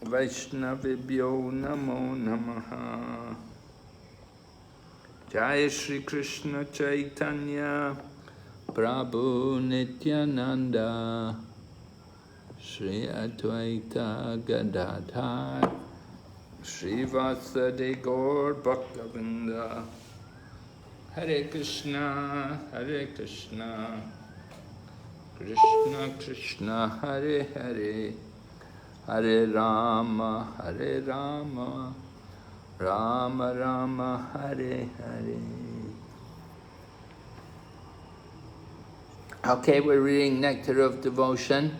Vaishnavibhyo Namo Namaha. Jai Shri Krishna Chaitanya Prabhu Nityananda Shri Advaita Gadadhar Shri Vasadi Gaur Bhaktavinda. Hare Krishna, Krishna Krishna, Hare Hare, Hare Rama, Rama Rama, Hare Hare. Okay, we're reading Nectar of Devotion,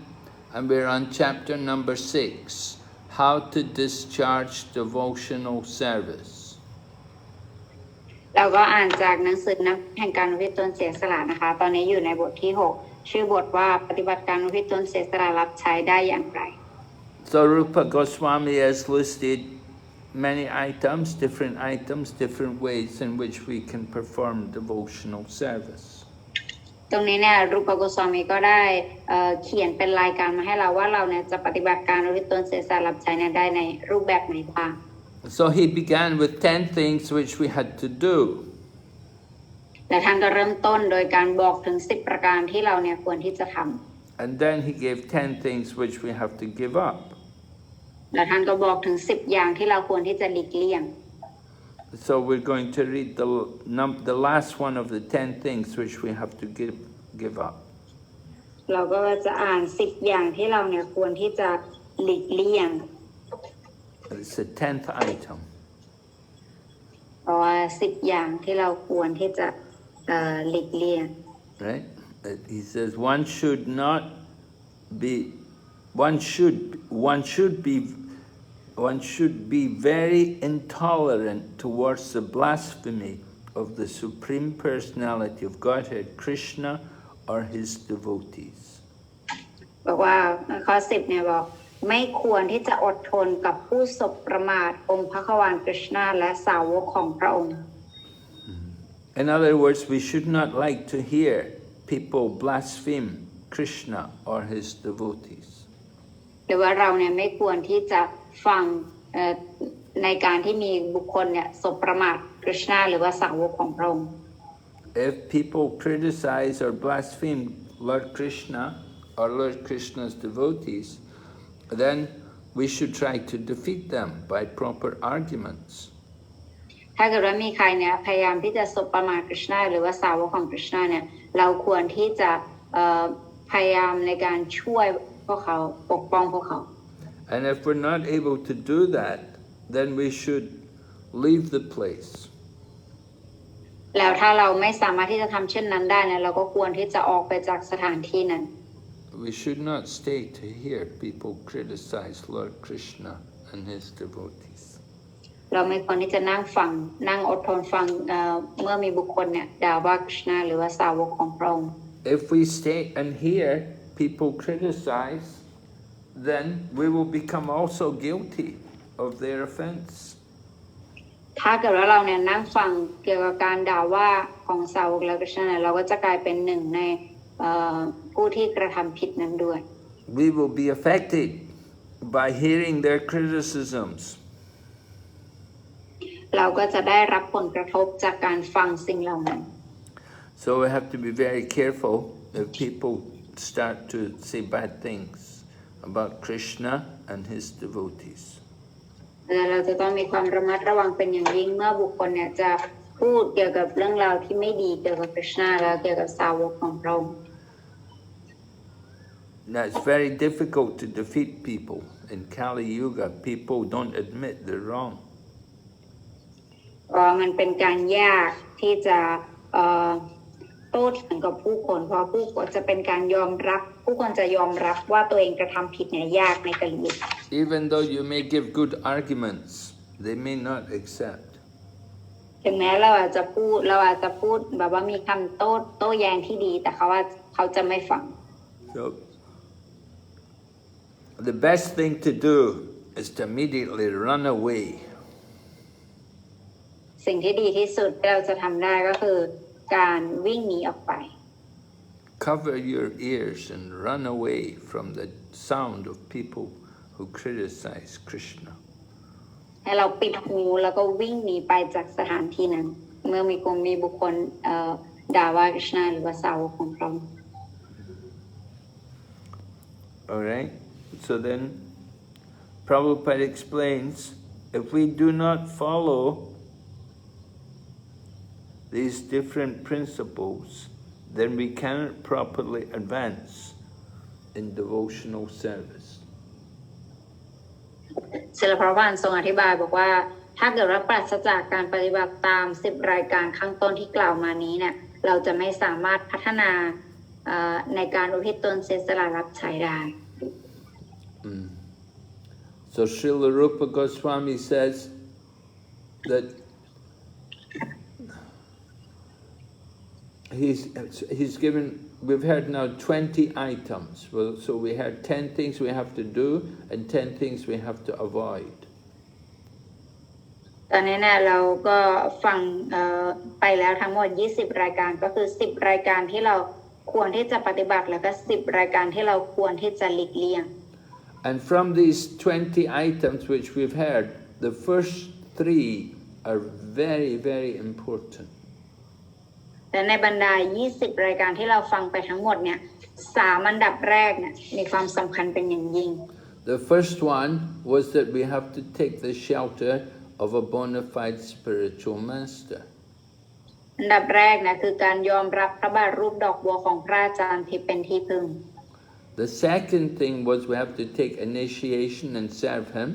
and we're on chapter number 6, How to Discharge Devotional Service. เราก็อ่านจากหนังสือน้ำแห่งการอุทิศตนเสียสละนะคะตอนนี้อยู่ในบทที่ 6 ชื่อบทว่าปฏิบัติการอุทิศตนเสียสละรับใช้ได้อย่างไร So Rupa Goswami has listed many items, different ways in which we can perform devotional service. ตรงนี้เนี่ยรูปโกสวามีก็ได้เขียนเป็นรายการมาให้เราว่าเราเนี่ยจะปฏิบัติการอุทิศตนเสียสละรับใช้ได้ในรูปแบบไหนบ้างSo he began with 10 things which we had to do. และท่านก็เริ่มต้นโดยการบอกถึง10ประการที่เราเนี่ยควรที่จะทำ And then he gave 10 things which we have to give up. และท่านก็บอกถึง10อย่างที่เราควรที่จะหลีกเลี่ยง So we're going to read the last one of the 10 things which we have to give up. เราก็จะอ่าน10อย่างที่เราเนี่ยควรที่จะหลีกเลี่ยงIt's the 10th item. เพราะว่า10อย่างที่เราควรที่จะหลีกเลี่ยง Right? He says one should be very intolerant towards the blasphemy of the Supreme Personality of Godhead, Krishna, or his devotees. บอกว่าข้อ10เนี่ยบอกไม่ควรที่จะอดทนกับผู้สบประมาทองค์พระควานคริชนาและสาวกของพระองค์ In other words, we should not like to hear people blaspheme Krishna or his devotees. หรือว่าเราเนี่ยไม่ควรที่จะฟังในการที่มีบุคคลเนี่ยสบประมาทคริชนาหรือว่าสาวกของพระองค์ If people criticize or blaspheme Lord Krishna or Lord Krishna's devotees, then we should try to defeat them by proper arguments. ถ้าเกิดว่ามีใครเนี่ยพยายามที่จะสบประมาทคริชนาหรือว่าสาวกของคริชนาเนี่ยเราควรที่จะพยายามในการช่วยพวกเขาปกป้องพวกเขา And if we're not able to do that, then we should leave the place. แล้วถ้าเราไม่สามารถที่จะทำเช่นนั้นได้เนี่ยเราก็ควรที่จะออกไปจากสถานที่นั้นWe should not stay to hear people criticize Lord Krishna and his devotees. เราไม่ควรที่จะนั่งอดทนฟังเมื่อมีบุคคลเนี่ยด่าว่าคริชนาหรือว่าสาวกของพระองค์ If we stay and hear people criticize, then we will become also guilty of their offense. ถ้าเกิดว่าเราเนี่ยนั่งฟังเกี่ยวกับการด่าว่าของสาวกและคริชนาเราก็จะกลายเป็นหนึ่งในผู้ที่กระทำผิดนั้นด้วย We will be affected by hearing their criticisms. เราก็จะได้รับผลกระทบจากการฟังสิ่งเหล่านั้น So we have to be very careful if people start to say bad things about Krishna and his devotees. เราจะต้องมีความระมัดระวังเป็นอย่างยิ่งเมื่อบุคคลเนี่ยจะพูดเกี่ยวกับเรื่องราวที่ไม่ดีเกี่ยวกับคริชนาและเกี่ยวกับสาวกของพระองค์ Now it's very difficult to defeat people. In Kali Yuga, people don't admit they're wrong. มันเป็นการยากที่จะโต้เถียงกับผู้คนเพราะผู้คนจะเป็นการยอมรับผู้คนจะยอมรับว่าตัวเองกระทำผิดเนี่ยยากในกาลยุค Even though you may give good arguments, they may not accept. ถึงแม้เราอาจจะพูดแบบว่ามีคำโต้แย้งที่ดีแต่เขาจะไม่ฟัง So the best thing to do is to immediately run away. สิ่งที่ดีที่สุดที่เราจะทำได้ก็คือการวิ่งหนีออกไป Cover your ears and run away from the sound of people who criticize Krishna. ให้เราปิดหูแล้วก็วิ่งหนีไปจากสถานที่นั้นเมื่อมีบุคคลด่าว่าคริชนาหรือว่าสาวกของพระองค์ Alright, so then Prabhupada explains, if we do not follow these different principles, then we cannot properly advance in devotional service. ศิลปวานทรงอธิบายบอกว่าถ้าเกิดว่าปราศจากการปฏิบัติตาม10รายการข้างต้นที่กล่าวมานี้เนี่ยเราจะไม่สามารถพัฒนาในการอุทิศตนเสียสละรับใช้ได้ So Srila Rupa Goswami says that he's given, we've heard now 20 items. Well, so we had 10 things we have to do and 10 things we have to avoid. ตอนนี้เนี่ยเราก็ฟังไปแล้วทั้งหมด20รายการก็คือ10รายการที่เราควรที่จะปฏิบัติแล้วก็10รายการที่เราควรที่จะหลีกเลี่ยง And from these 20 items which we've heard, the first 3 are very, very important. และในบรรดา20รายการที่เราฟังไปทั้งหมดเนี่ย3อันดับแรกเนี่ยมีความสำคัญเป็นอย่างยิ่ง The first one was that we have to take the shelter of a bona fide spiritual master. อันดับแรกนะคือการยอมรับพระบาทรูปดอกบัวของพระอาจารย์ที่เป็นที่พึ่ง The second thing was we have to take initiation and serve him.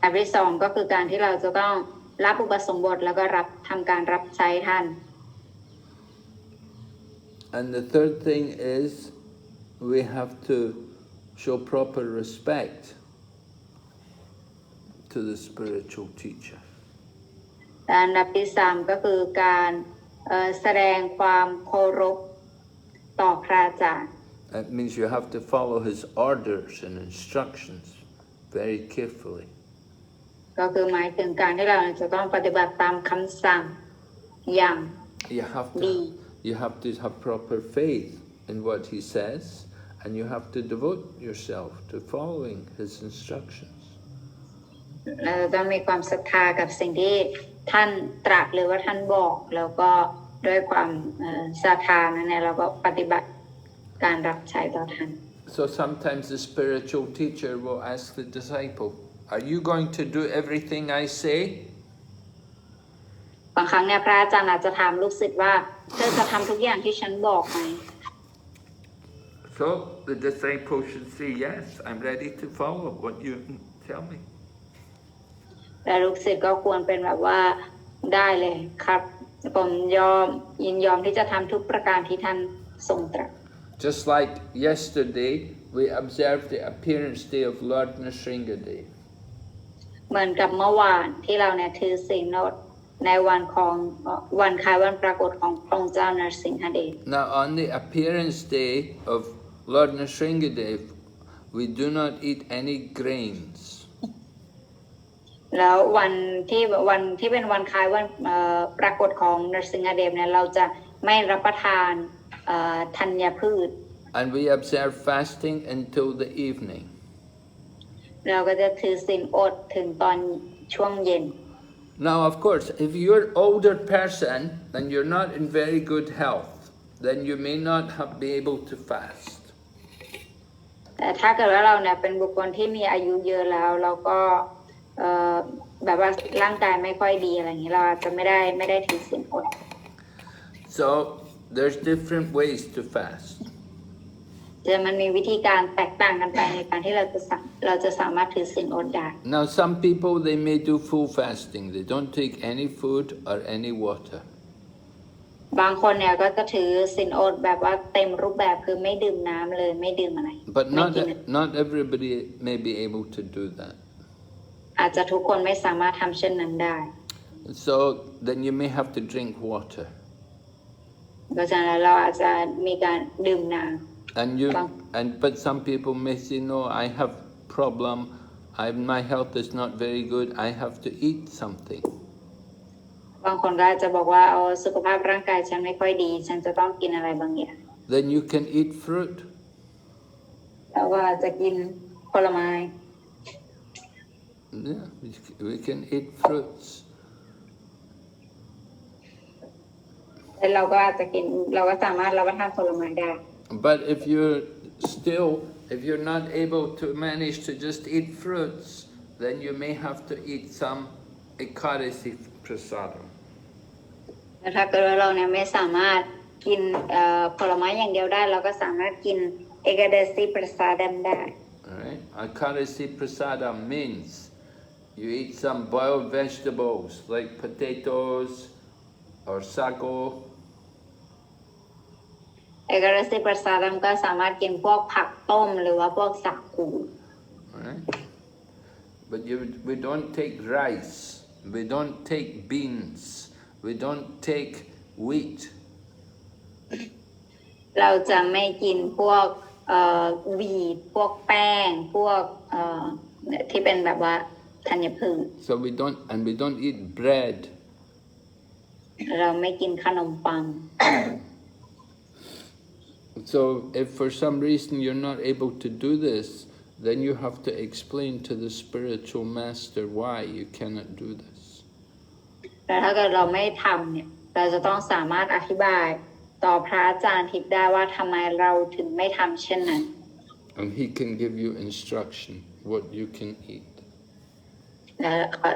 อันที่สองก็คือการที่เราจะต้องรับอุปสมบทแล้วก็ทำการรับใช้ท่าน And the third thing is we have to show proper respect to the spiritual teacher. อันดับที่สามก็คือการแสดงความเคารพต่อพระอาจารย์ That means you have to follow his orders and instructions very carefully. ก็คือหมายถึงการที่เราจะต้องปฏิบัติตามคำสั่งอย่างดี You have to have proper faith in what he says, and you have to devote yourself to following his instructions. เราต้องมีความศรัทธากับสิ่งที่ท่านตรัสหรือว่าท่านบอกแล้วก็ด้วยความศรัทธานั้นเนี่ยเราก็ปฏิบัติการรับใช้ต่อท่าน So sometimes the spiritual teacher will ask the disciple, "Are you going to do everything I say?" บางครั้งเนี่ยพระอาจารย์อาจจะถามลูกศิษย์ว่าเธอจะทำทุกอย่างที่ฉันบอกไหม So the disciple should say, "Yes, I'm ready to follow what you tell me." แต่ลูกศิษย์ก็ควรเป็นแบบว่าได้เลยครับผมยินยอมที่จะทำทุกประการที่ท่านทรงตรัส Just like yesterday, we observed the appearance day of Lord Nrsingadev. เหมือนกับเมื่อวานที่เราเนี่ยถือศีลอดในวันคล้ายวันปรากฏของพระองค์เจ้านรสิงหเดช Now on the appearance day of Lord Nrsingadev, we do not eat any grains. แล้ววันที่เป็นวันคล้ายวันปรากฏของนรสิงหเดชเนี่ยเราจะไม่รับประทานธัญพืช And we observe fasting until the evening. เราก็จะถือศีลอดถึงตอนช่วงเย็น Now of course, if you're an older person and you're not in very good health, then you may not be able to fast. แต่ถ้าเกิดว่าเราเนี่ยเป็นบุคคลที่มีอายุเยอะแล้วเราก็แบบว่าร่างกายไม่ค่อยดีอะไรอย่างนี้เราอาจจะไม่ได้ถือศีลอด So there's different ways to fast. แต่มันมีวิธีการแตกต่างกันไปในการที่เราจะสามารถถือศีลอดได้ Now some people, they may do full fasting. They don't take any food or any water. บางคนเนี่ยก็จะถือศีลอดแบบว่าเต็มรูปแบบคือไม่ดื่มน้ำเลยไม่ดื่มอะไร But not everybody may be able to do that. อาจจะทุกคนไม่สามารถทำเช่นนั้นได้ So then you may have to drink water. เพราะฉะนั้นเราอาจจะมีการดื่มน้ำ But some people may say, no, I have problem. My health is not very good. I have to eat something. บางคนก็อาจจะบอกว่าสุขภาพร่างกายฉันไม่ค่อยดีฉันจะต้องกินอะไรบางอย่าง Then you can eat fruit. แล้วก็จะกินผ ผลไม้ Yeah, we can eat fruits. แล้วเราก็อาจจะกินเราก็สามารถรับประทานผลไม้ได้ But if you're not able to manage to just eat fruits, then you may have to eat some ekadasi prasadam. แล้วถ้าเกิดว่าเราเนี่ยไม่สามารถกินผลไม้อย่างเดียวได้เราก็สามารถกินเอกเดสิประสาดัมได้ Alright? Ekadasi prasadam means you eat some boiled vegetables like potatoes or sago. เอกเดสิประสาดัมก็สามารถกินพวกผักต้มหรือว่าพวกสักกู Alright? But we don't take rice, we don't take beans, we don't take wheat. เราจะไม่กินพวกวีทพวกแป้งพวกที่เป็นแบบว่าธัญพืช So we don't eat bread. เราไม่กินขนมปัง So if for some reason you're not able to do this, then you have to explain to the spiritual master why you cannot do this. แต่ถ้าเกิดเราไม่ทำเนี่ยเราจะต้องสามารถอธิบายต่อพระอาจารย์ทิพย์ได้ว่าทำไมเราถึงไม่ทำเช่นนั้น And he can give you instruction what you can eat. และ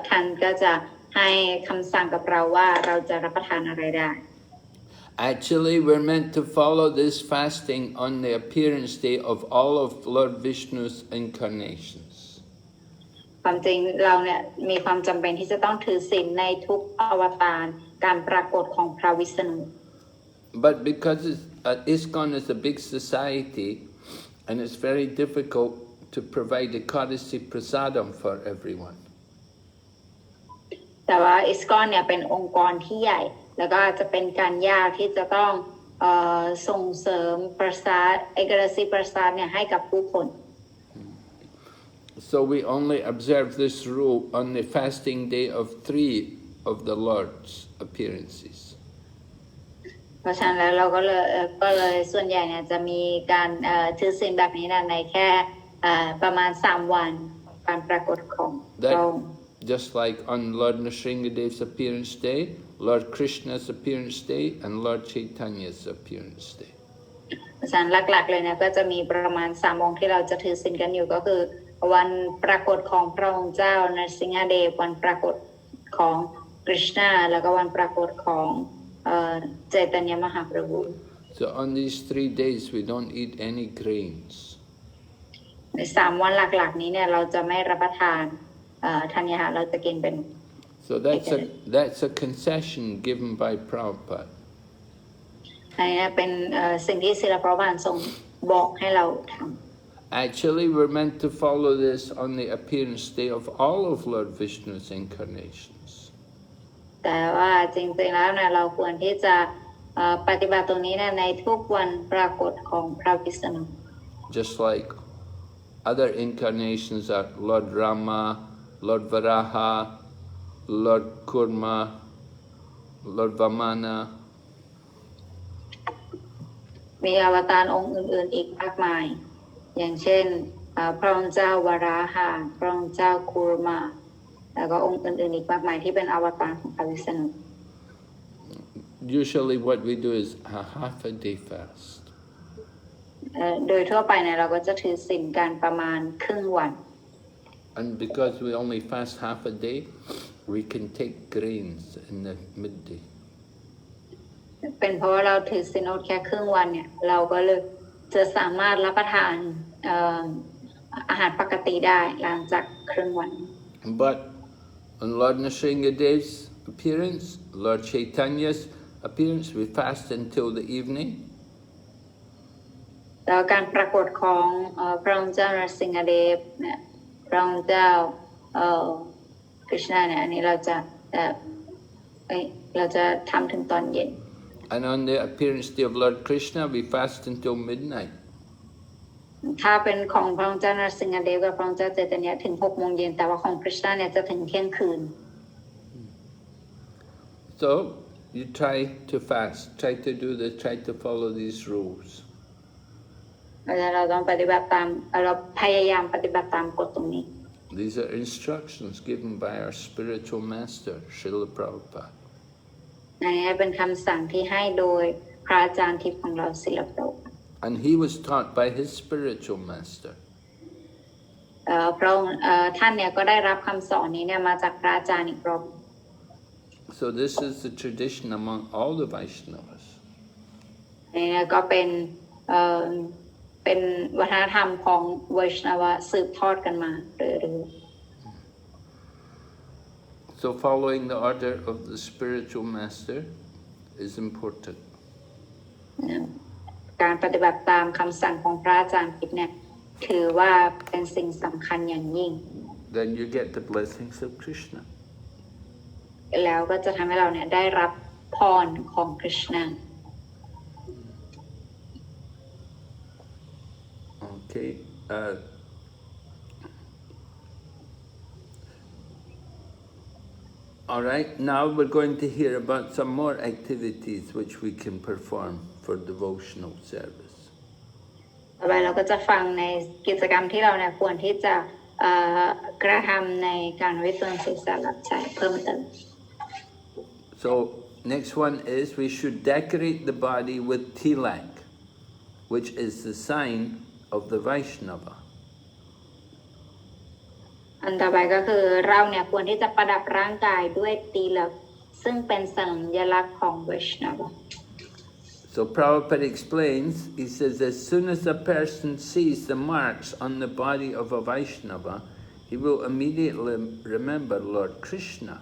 ท่านก็จะให้คำสั่งกับเราว่าเราจะรับประทานอะไรได้ Actually, we're meant to follow this fasting on the appearance day of all of Lord Vishnu's incarnations. ความจริงเราเนี่ยมีความจำเป็นที่จะต้องถือศีลในทุกอวตารการปรากฏของพระวิษณุ But because ISKCON is a big society and it's very difficult to provide Ekadasi prasadam for everyone. แต่ว่าอิสกอนเนี่ยเป็นองค์กรที่ใหญ่แล้วก็จะเป็นการยากที่จะต้องส่งเสริมประสาทเอกราศีประสาทเนี่ยให้กับผู้คน So we only observe this rule on the fasting day of 3 of the Lord's appearances. เพราะฉะนั้นแล้วเราก็เลยส่วนใหญ่เนี่ยจะมีการถือศีลแบบนี้นะในแค่ประมาณ3 วันการปรากฏของพระองค์ Just like on Lord Nrsingadev's appearance day, Lord Krishna's appearance day, and Lord Chaitanya's appearance day. เพราะฉะนั้นหลักๆเลยเนี่ยก็จะมีประมาณ3 องค์ที่เราจะถือศีลกันอยู่ก็คือวันปรากฏของพระองค์เจ้านรสิงหเดชวันปรากฏของกฤษณาแล้วก็วันปรากฏของเจตญมหาประภู So on these 3 days, we don't eat any grains. ใน3 วันหลักๆนี้เนี่ยเราจะไม่รับประทานธัญญาหารเราจะกินเป็น So that's a concession given by Prabhupada. อันนี้เป็นสิ่งที่ศิลปวัตทรงบอกให้เราทำ Actually, we're meant to follow this on the appearance day of all of Lord Vishnu's incarnations. แต่ว่าจริงๆแล้วเนี่ยเราควรที่จะปฏิบัติตรงนี้ในทุกวันปรากฏของพระวิษณุ Just like other incarnations are Lord Rama, Lord Varaha, Lord Kurma, Lord Vamana. มีอวตารองค์อื่นๆอีกมากมายอย่างเช่นพระองค์เจ้าวราหะพระองค์เจ้าคูรมาแล้วก็องค์อื่นๆอีกมากมายที่เป็นอวตารของพระวิษณุ Usually what we do is a half a day fast. โดยทั่วไปเนี่ยเราก็จะถือศีลกันประมาณครึ่งวัน And because we only fast half a day, we can take grains in the midday. เป็นเพราะว่าเราถือศีลอดแค่ครึ่งวันเนี่ยเราก็เลยจะสามารถรับประทานอาหารปกติได้หลังจากครึ่งวัน But on Lord Nrsingadev's appearance, Lord Chaitanya's appearance, we fast until the evening. แล้วการปรากฏของพระองค์เจ้านรสิงหเดชเนี่ยพระองค์เจ้ากฤษณาเนี่ยอันนี้เราจะทำถึงตอนเย็น And on the appearance day of Lord Krishna, we fast until midnight. ถ้าเป็นของพระองค์เจ้านรสิงหเดชกับพระองค์เจ้าเจตเนียถึง6 โมงเย็นแต่ว่าของกฤษณาเนี่ยจะถึงเที่ยงคืน So you try to fast, try to do this, try to follow these rules. เราต้องปฏิบัติตามเราพยายามปฏิบัติตามกฎตรงนี้ These are instructions given by our spiritual master, Srila Prabhupada. อันนี้เป็นคำสั่งที่ให้โดยพระอาจารย์ทิพย์ของเราศิลปะ And he was taught by his spiritual master. พระองค์ท่านเนี่ยก็ได้รับคำสอนนี้เนี่ยมาจากพระอาจารย์อีกรอบ So this is the tradition among all the Vaishnavas. นี่เนี่ยก็เป็นวัฒนธรรมของไวชนวะสืบทอดกันมาเรื่อยๆ So following the order of the spiritual master is important. การปฏิบัติตามคำสั่งของพระอาจารย์ทิพย์เนี่ยถือว่าเป็นสิ่งสำคัญอย่างยิ่ง Then you get the blessings of Krishna. แล้วก็จะทำให้เราเนี่ยได้รับพรของคริชนา Okay. All right. Now we're going to hear about some more activities which we can perform for devotional service. ต่อไปเราก็จะฟังในกิจกรรมที่เราเนี่ยควรที่จะกระทำในการวิตนศึกษารับใช้เพิ่มเติม So next one is we should decorate the body with tilak, which is the sign of the Vaishnava. อันต่อไปก็คือเราเนี่ยควรที่จะประดับร่างกายด้วยตีลักซึ่งเป็นสัญลักษณ์ของไวชนวะ So Prabhupada explains, he says, as soon as a person sees the marks on the body of a Vaishnava, he will immediately remember Lord Krishna.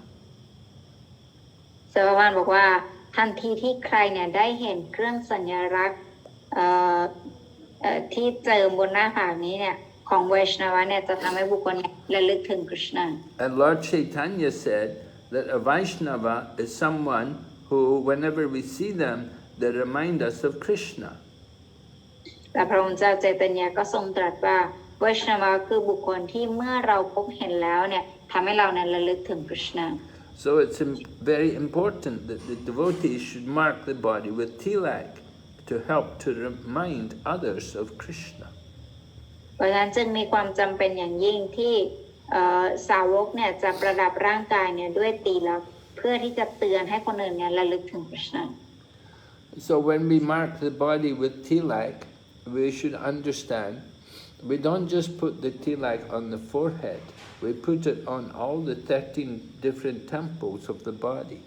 เสวานบอกว่าทันทีที่ใครเนี่ยได้เห็นเครื่องสัญลักษณ์ที่เจิมบนหน้าผากนี้เนี่ยของไวชนวะเนี่ยจะทำให้บุคคลระลึกถึงคริชนา And Lord Chaitanya said that a Vaishnava is someone who, whenever we see them, they remind us of Krishna. และพระองค์เจ้าเจตญาก็ทรงตรัสว่าไวชนวะคือบุคคลที่เมื่อเราพบเห็นแล้วเนี่ยทำให้เราเนี่ยระลึกถึงคริชนา So it's very important that the devotees should mark the body with tilak to help to remind others of Krishna. เพราะฉะนั้นจึงมีความจำเป็นอย่างยิ่งที่สาวกเนี่ยจะประดับร่างกายเนี่ยด้วยตีลักเพื่อที่จะเตือนให้คนอื่นเนี่ยระลึกถึงคริชนา So when we mark the body with tilak, we should understand we don't just put the tilak on the forehead, we put it on all the 13 different temples of the body.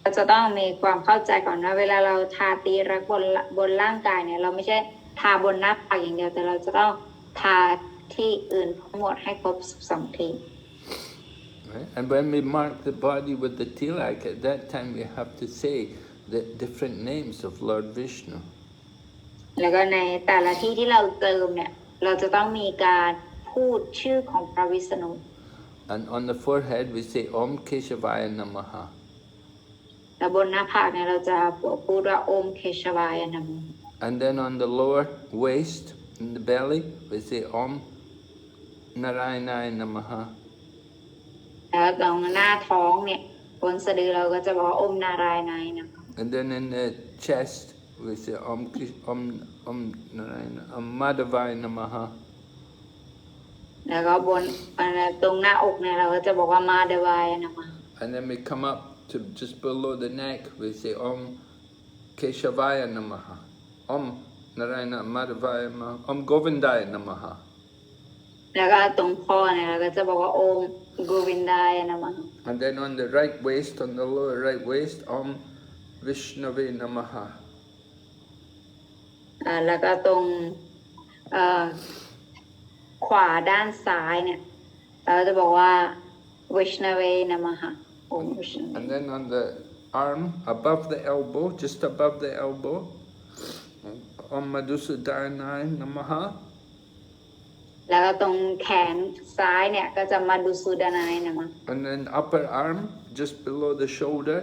เราจะต้องมีความเข้าใจก่อนว่าเวลาเราทาตีลักบนร่างกายเนี่ยเราไม่ใช่ทาบนหน้าผากอย่างเดียวแต่เราจะต้องทาที่อื่นทั้งหมดให้ครบ12 ที Right? And when we mark the body with the tilak, at that time we have to say the different names of Lord Vishnu. แล้วก็ในแต่ละที่ที่เราเติมเนี่ยเราจะต้องมีการพูดชื่อของพระวิษณุ And on the forehead we say Om Keshavaya Namaha. และบนหน้าผากเนี่ยเราจะพูดว่าโอมเคชวายนะโม And then on the lower waist, in the belly, we say Om Narayanaya Namaha. แล้วตรงหน้าท้องเนี่ยบนสะดือเราก็จะบอกว่าโอมนารายณัยนะ And then in the chest, we say Om Narayana, Om Madhavaya Namaha. แล้วก็บนตรงหน้าอกเนี่ยเราก็จะบอกว่ามาเดวายนะโม And then we come up to just below the neck, we say Om Keshavaya Namaha. Om Narayana Madhavaya Namaha. Om Govindaya Namaha. แล้วก็ตรงคอเนี่ยเราก็จะบอกว่าโอมโกวินดายนะโม And then on the right waist, on the lower right waist, Om Vishnave Namaha. แล้วก็ตรงขวาด้านซ้ายเนี่ยเราจะบอกว่าวิชนาเวนะมหะ And then on the arm, above the elbow, just above the elbow, Om Madhusudanaya Namaha. แล้วก็ตรงแขนซ้ายเนี่ยก็จะมาดูสุดานายนะมะ And then upper arm, just below the shoulder,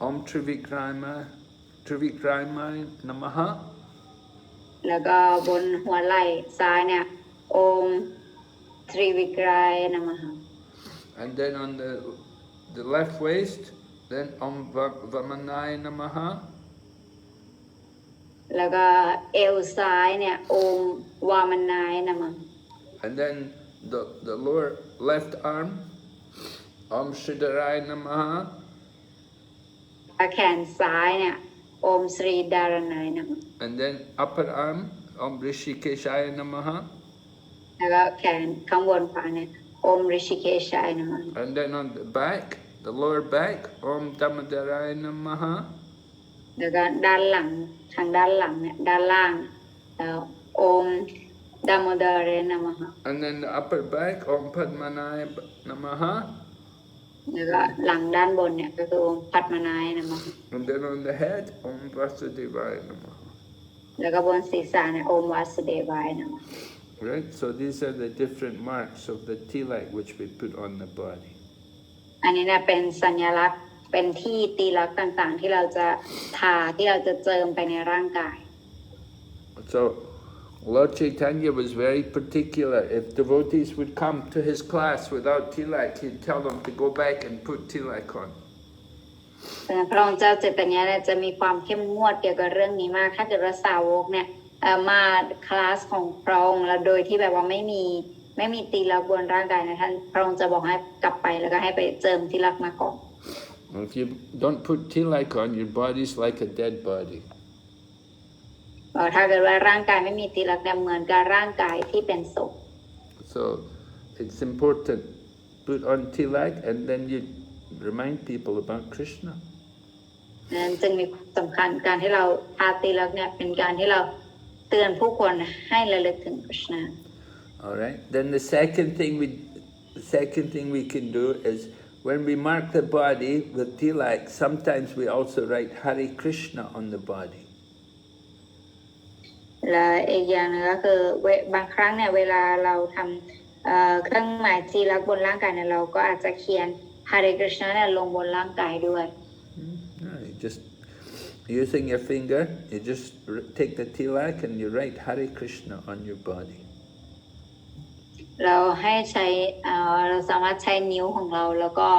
Om Trivikramaya Namaha. แล้วก็บนหัวไหล่ซ้ายเนี่ยโอมทริวิกรายนะมะ And then on the left waist, then Om Vamanaya Namaha. แล้วก็เอวซ้ายเนี่ยโอมวามนายนะมัง And then the lower left arm, Om Shridarai Namaha. แขนซ้ายเนี่ยโอมสรีดารนายนะมัง And then upper arm, Om Rishikeshaya Namaha. แล้วก็แขนข้างบนขวาเนี่ยโอมริชิเคชัยนะมัง And then on the back, the lower back, Om Damodarai Namaha. แล้วก็ด้านหลังทางด้านหลังเนี่ยด้านล่างแล้วโอมดามดาเรนะมะ And then the upper back, Om Padmanaya Namaha. แล้วก็หลังด้านบนเนี่ยก็คือโอมพัดมานายนะมะ And then on the head, Om Vasudevaya Namaha. แล้วก็บนศีรษะเนี่ยโอมวาสุเดวายนะมะ Right? So these are the different marks of the tilak which we put on the body. อันนี้เนี่ยเป็นสัญลักษณ์เป็นที่ตีลักษณ์ต่างๆที่เราจะทาที่เราจะเจิมไปในร่างกาย So Lord Chaitanya was very particular. If devotees would come to his class without tilak, he'd tell them to go back and put tilak on. พระองค์เจ้าเจตเนี่ยจะมีความเข้มงวดเกี่ยวกับเรื่องนี้มากถ้าเกิดว่าสาวกเนี่ยมาคลาสของพระองค์แล้วโดยที่แบบว่าไม่มีตีลักษณ์บนร่างกายนะท่านพระองค์จะบอกให้กลับไปแล้วก็ให้ไปเจิมตีลักษณ์มาก่อน If you don't put tilak on, your body's like a dead body. ถ้าเกิดว่าร่างกายไม่มีตีลักษณ์เนี่ยเหมือนกับร่างกายที่เป็นศพ So it's important put on tilak and then you remind people about Krishna. นั้นจึงมีความสำคัญการที่เราทาตีลักษณ์เนี่ยเป็นการที่เราเตือนผู้คนให้ระลึกถึงพระ All right. Then the second thing we can do is when we mark the body with tilak, sometimes we also write Hare Krishna on the body. และอีกอย่างนึงก็คือบางครั้งเนี่ยเวลาเราทำเครื่องหมายตีลักษณ์บนร่างกายเนี่ยเราก็อาจจะเขียน Hare Krishna เนี่ยลงบนร่างกายด้วย You just using your finger, you just take the tilak and you write Hare Krishna on your body. เราให้ใช้เราสามารถใช้นิ้วของเราแล้วก็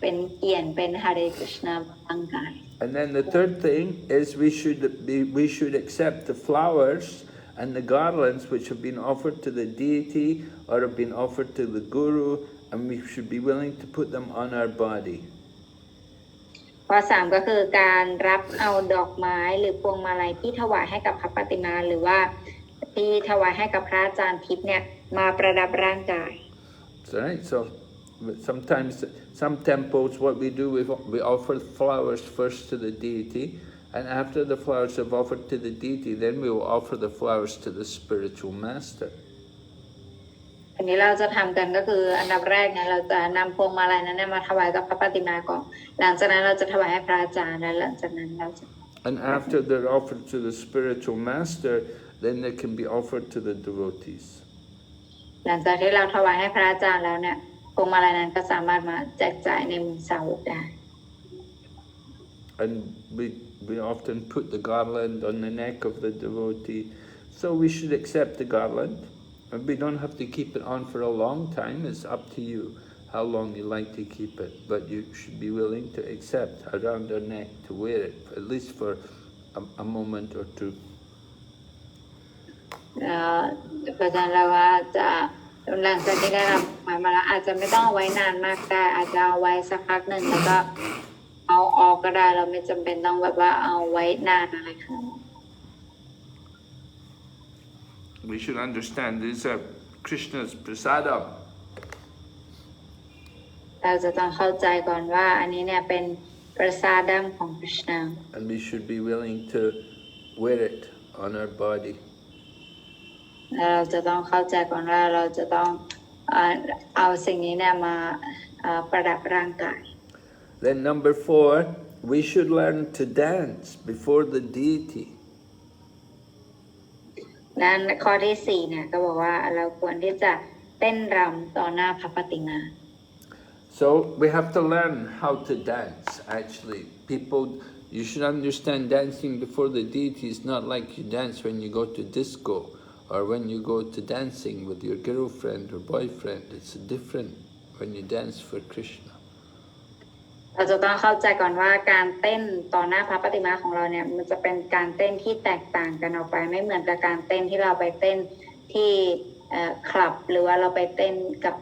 เป็นเขียนเป็น Hare Krishna บนร่างกาย And then the third thing is we should accept the flowers and the garlands which have been offered to the deity or have been offered to the guru, and we should be willing to put them on our body. ข้อ3ก็คือการรับเอาดอกไม้หรือพวงมาลัยที่ถวายให้กับพระปฏิมาหรือว่าที่ถวายให้กับพระอาจารย์ทิพย์เนี่ยมาประดับร่างกาย Right? So sometimes some temples what we do we offer flowers first to the deity, and after the flowers have offered to the deity, then we will offer the flowers to the spiritual master. อันนี้เราจะทำกันก็คืออันดับแรกเนี่ยเราจะนำพวงมาลัยนั้นมาถวายกับพระปฏิมาก่อนหลังจากนั้นเราจะถวายให้พระอาจารย์และหลังจากนั้นเราจะ And after they're offered to the spiritual master, then they can be offered to the devotees. หลังจากที่เราถวายให้พระอาจารย์แล้วเนี่ยพวงมาลัยนั้นก็สามารถมาแจกจ่ายในหมู่สาวกได้ And we often put the garland on the neck of the devotee, so we should accept the garland. And we don't have to keep it on for a long time. It's up to you how long you like to keep it. But you should be willing to accept around your neck to wear it, at least for a moment or two. เพราะฉะนั้นเราว่าจะหลังจากที่ได้รับหมายมาแล้วอาจจะไม่ต้องเอาไว้นานมากได้อาจจะเอาไว้สักพักหนึ่งแล้วก็เอาออกก็ได้เราไม่จำเป็นต้องแบบว่าเอาไว้นานอะไรขนาดนั้น We should understand these are Krishna's prasadam. เราจะต้องเข้าใจก่อนว่าอันนี้เนี่ยเป็นประสาดัมของพระเจ้า And we should be willing to wear it on our body. เราจะต้องเข้าใจก่อนว่าเราจะต้องเอาสิ่งนี้เนี่ยมาประดับร่างกาย Then number 4, we should learn to dance before the deity. นั้นข้อที่4เนี่ยก็บอกว่าเราควรที่จะเต้นรำต่อหน้าพระปฏิมา So we have to learn how to dance. Actually, you should understand dancing before the deity is not like you dance when you go to disco or when you go to dancing with your girlfriend or boyfriend. It's different when you dance for Krishna. เราจะต้องเข้าใจก่อนว่าการเต้นต่อหน้าพระปฏิมาของเราเนี่ยมันจะเป็นการเต้นที่แตกต่างกันออกไปไม่เหมือนกับการเต้นที่เราไปเต้นที่คลับหรือว่าเราไปเต้นกับ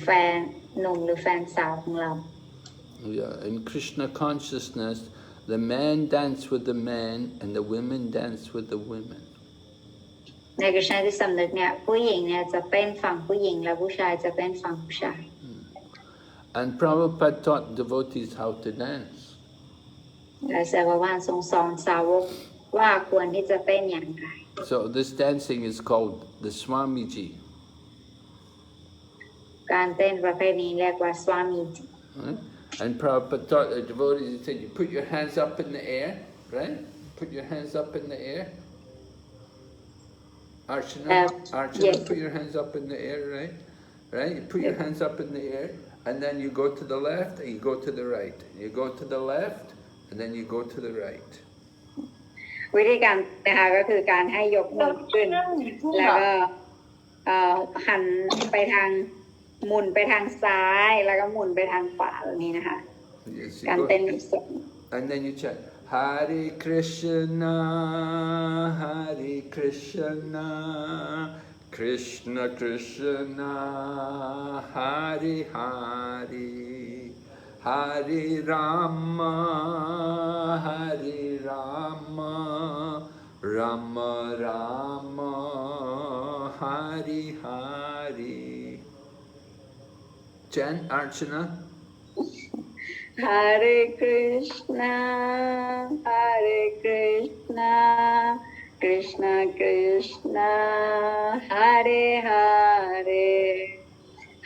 แฟนหนุ่มหรือแฟนสาวของเรา Yeah, in Krishna consciousness, the men dance with the men and the women dance with the women. ในกฤษณาที่สำนึกเนี่ยผู้หญิงเนี่ยจะเต้นฝั่งผู้หญิงและผู้ชายจะเต้นฝั่งผู้ชาย And Prabhupada taught devotees how to dance. และเสววานทรงสอนสาวกว่าควรที่จะเต้นอย่างไร So this dancing is called the Swamiji. การเต้นประเภทนี้เรียกว่าสวามีจิ Right? And Prabhupada taught the devotees, he said, you put your hands up in the air, right? Put your hands up in the air. Archana, yes. Put your hands up in the air, right? Right? You put your hands up in the air, and then you go to the left, and you go to the right. You go to the left, and then you go to the right. วิธีการนะคะก็คือการให้ยกมือขึ้นแล้วก็หันไปทางหมุนไปทางซ้ายแล้วก็หมุนไปทางขวาแบบนี้นะคะ Yes, การเต้นแบบสด and then you chant Hare Krishna, Hare Krishna, Krishna Krishna, Hare Hare, Hare Rama, Hare Rama, Rama Rama, Hare Hare. Chant Archana. Hare Krishna, Hare Krishna, Krishna Krishna, Hare Hare,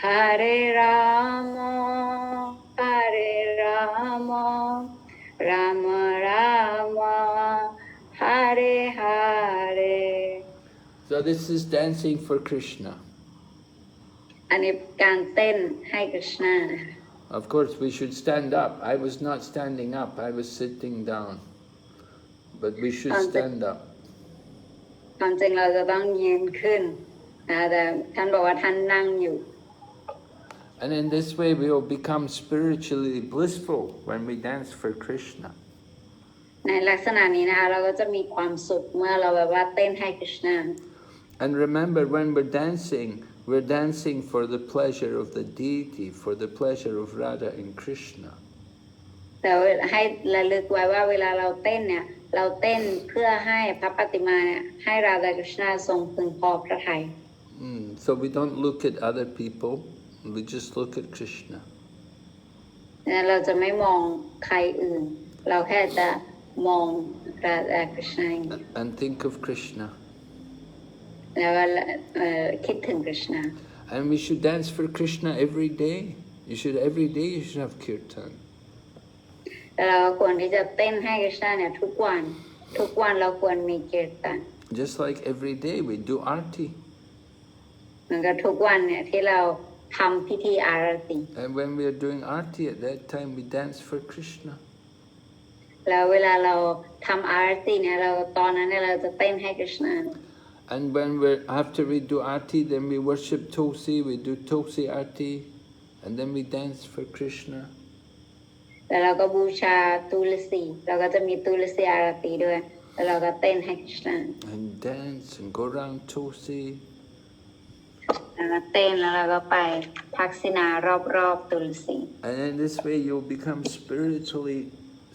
Hare Rama, Hare Rama, Rama Rama, Hare Hare. So this is dancing for Krishna. อันนี้การเต้นให้กฤษณานะคะ Of course, we should stand up. I was not standing up. I was sitting down. But we should stand up. ความจริงเราจะต้องยืนขึ้นนะแต่ท่านบอกว่าท่านนั่งอยู่ And in this way, we will become spiritually blissful when we dance for Krishna. ในลักษณะนี้นะคะเราก็จะมีความสุขเมื่อเราแบบว่าเต้นให้กฤษณา And remember, when we're dancing for the pleasure of the deity, for the pleasure of Radha and Krishna. แต่ให้ระลึกไว้ว่าเวลาเราเต้นเนี่ยเราเต้นเพื่อให้พระปฏิมาเนี่ยให้ราธากฤษณาทรงพึงพอพระทัย So we don't look at other people, we just look at Krishna. เราจะไม่มองใครอื่นเราแค่จะมองราธากฤษณา And think of Krishna. แล้วก็คิดถึงกฤษณา And we should dance for Krishna every day. Every day you should have kirtan. แล้วเราควรที่จะเต้นให้กฤษณาเนี่ยทุกวันเราควรมีเกียรตัน Just like every day we do arti. เหมือนกับทุกวันเนี่ยที่เราทำพิธีอารติ And when we are doing arti, at that time we dance for Krishna. แล้วเวลาเราทำอารติเนี่ยเราตอนนั้นเนี่ยเราจะเต้นให้กฤษณา And after we do arti, then we worship Tulsi, we do Tulsi arti, and then we dance for Krishna. แล้วเราก็บูชาตุลสีเราก็จะมีตุลสีอารติด้วยแล้วเราก็เต้นให้กฤษณา And dance and go around Tulsi. แล้วก็เต้นแล้วเราก็ไปทักษิณารอบตุลสี And in this way you'll become